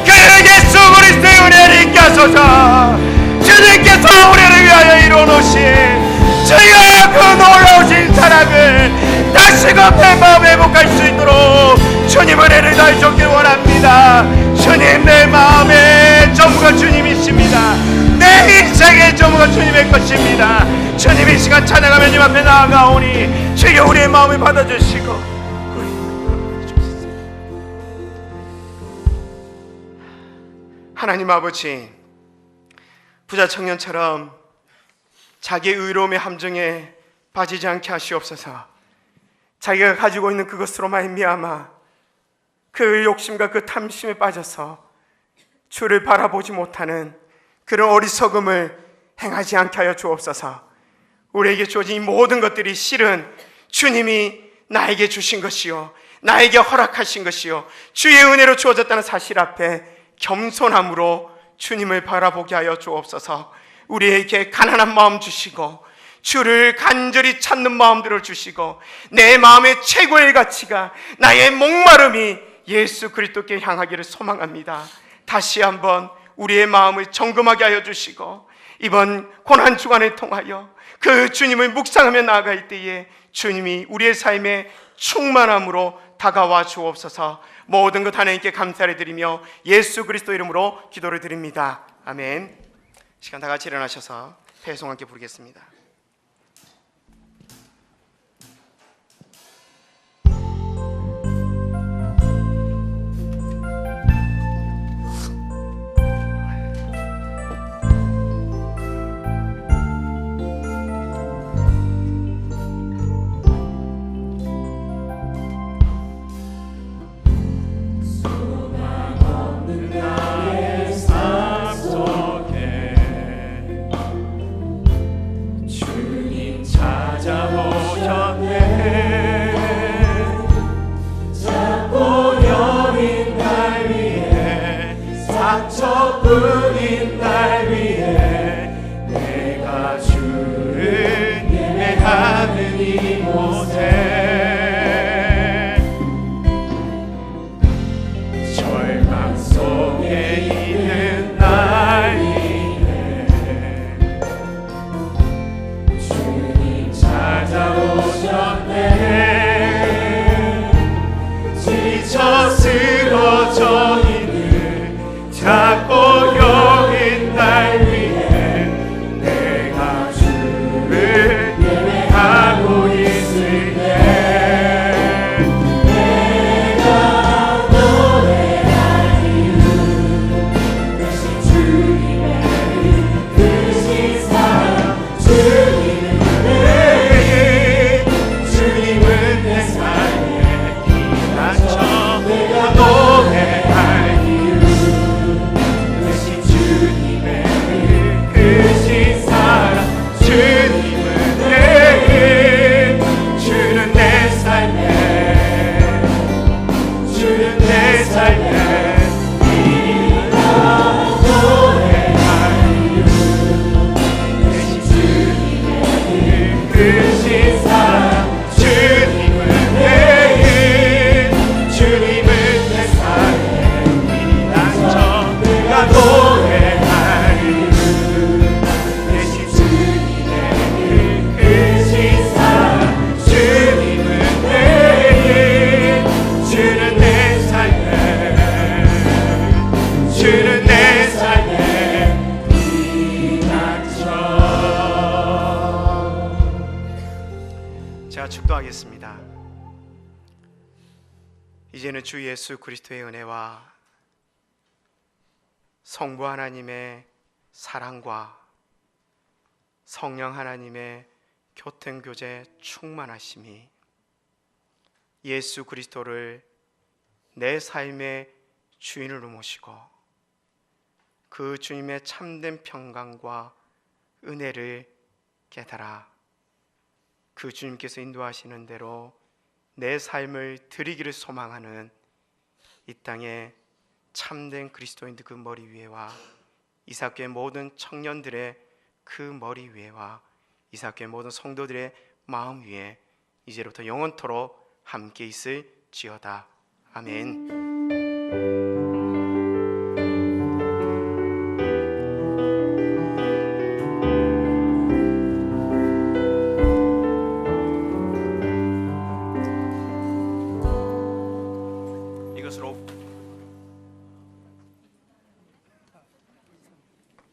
그 예수 그리스도의 은혜를 있게 하소서. 주님께서 우리를 위하여 이루어놓으신 주여, 그 놀라우신 사랑을 다시금 내 마음에 회복할 수 있도록 주님 은혜를 다해 주기를 원합니다. 주님, 내 마음의 전부가 주님이십니다. 내 인생의 전부가 주님의 것입니다. 주님, 이 시간 찬양하며 님 앞에 나아가오니 주여, 우리의 마음을 받아주시고. 하나님 아버지, 부자 청년처럼 자기의 의로움의 함정에 빠지지 않게 하시옵소서. 자기가 가지고 있는 그것으로 말미암아 그 욕심과 그 탐심에 빠져서 주를 바라보지 못하는 그런 어리석음을 행하지 않게 하여 주옵소서. 우리에게 주어진 이 모든 것들이 실은 주님이 나에게 주신 것이요, 나에게 허락하신 것이요, 주의 은혜로 주어졌다는 사실 앞에 겸손함으로 주님을 바라보게 하여 주옵소서. 우리에게 가난한 마음 주시고 주를 간절히 찾는 마음들을 주시고 내 마음의 최고의 가치가, 나의 목마름이 예수 그리스도께 향하기를 소망합니다. 다시 한번 우리의 마음을 점검하게 하여 주시고 이번 고난 주간을 통하여 그 주님을 묵상하며 나아갈 때에 주님이 우리의 삶에 충만함으로 다가와 주옵소서. 모든 것 하나님께 감사를 드리며 예수 그리스도 이름으로 기도를 드립니다. 아멘. 시간 다 같이 일어나셔서 패송 함께 부르겠습니다. 하나뿐인 날 위해 내가 주를 예배하는 이곳에 절망 속에 있는 날 위해 주님 찾아오셨네. 지쳐 쓰러져 있는 작고 여인 날 위해 내가 주를 예배하고 있을게. 내가 노래할 이유 대신 주님의 크신 사랑 주님은 주님은 내 삶에 기다쳐 내가 노래할 이유 대신 주님의 크신 사랑 주님은 내게 주는 내 삶에 주는 내 삶에 네가 노래할 이유 대신 주님의 크신 사랑 주님은 내게 주님은 내 삶에 비단쳐 내가 노래할 이유 대신 주님의 크신 사랑 주님은 내게 주는 내 삶에 주는 내 삶에 비단쳐. 제가 축도하겠습니다. 이제는 주 예수 그리스도의 은혜와 성부 하나님의 사랑과 성령 하나님의 교통교제 충만하심이 예수 그리스도를 내 삶의 주인으로 모시고 그 주님의 참된 평강과 은혜를 깨달아 그 주님께서 인도하시는 대로 내 삶을 드리기를 소망하는 이 땅의 참된 그리스도인들 그 머리 위에와 이삭교회 모든 청년들의 그 머리 위에와 이삭교회 모든 성도들의 마음 위에 이제부터 영원토록 함께 있을지어다. 아멘. 이것으로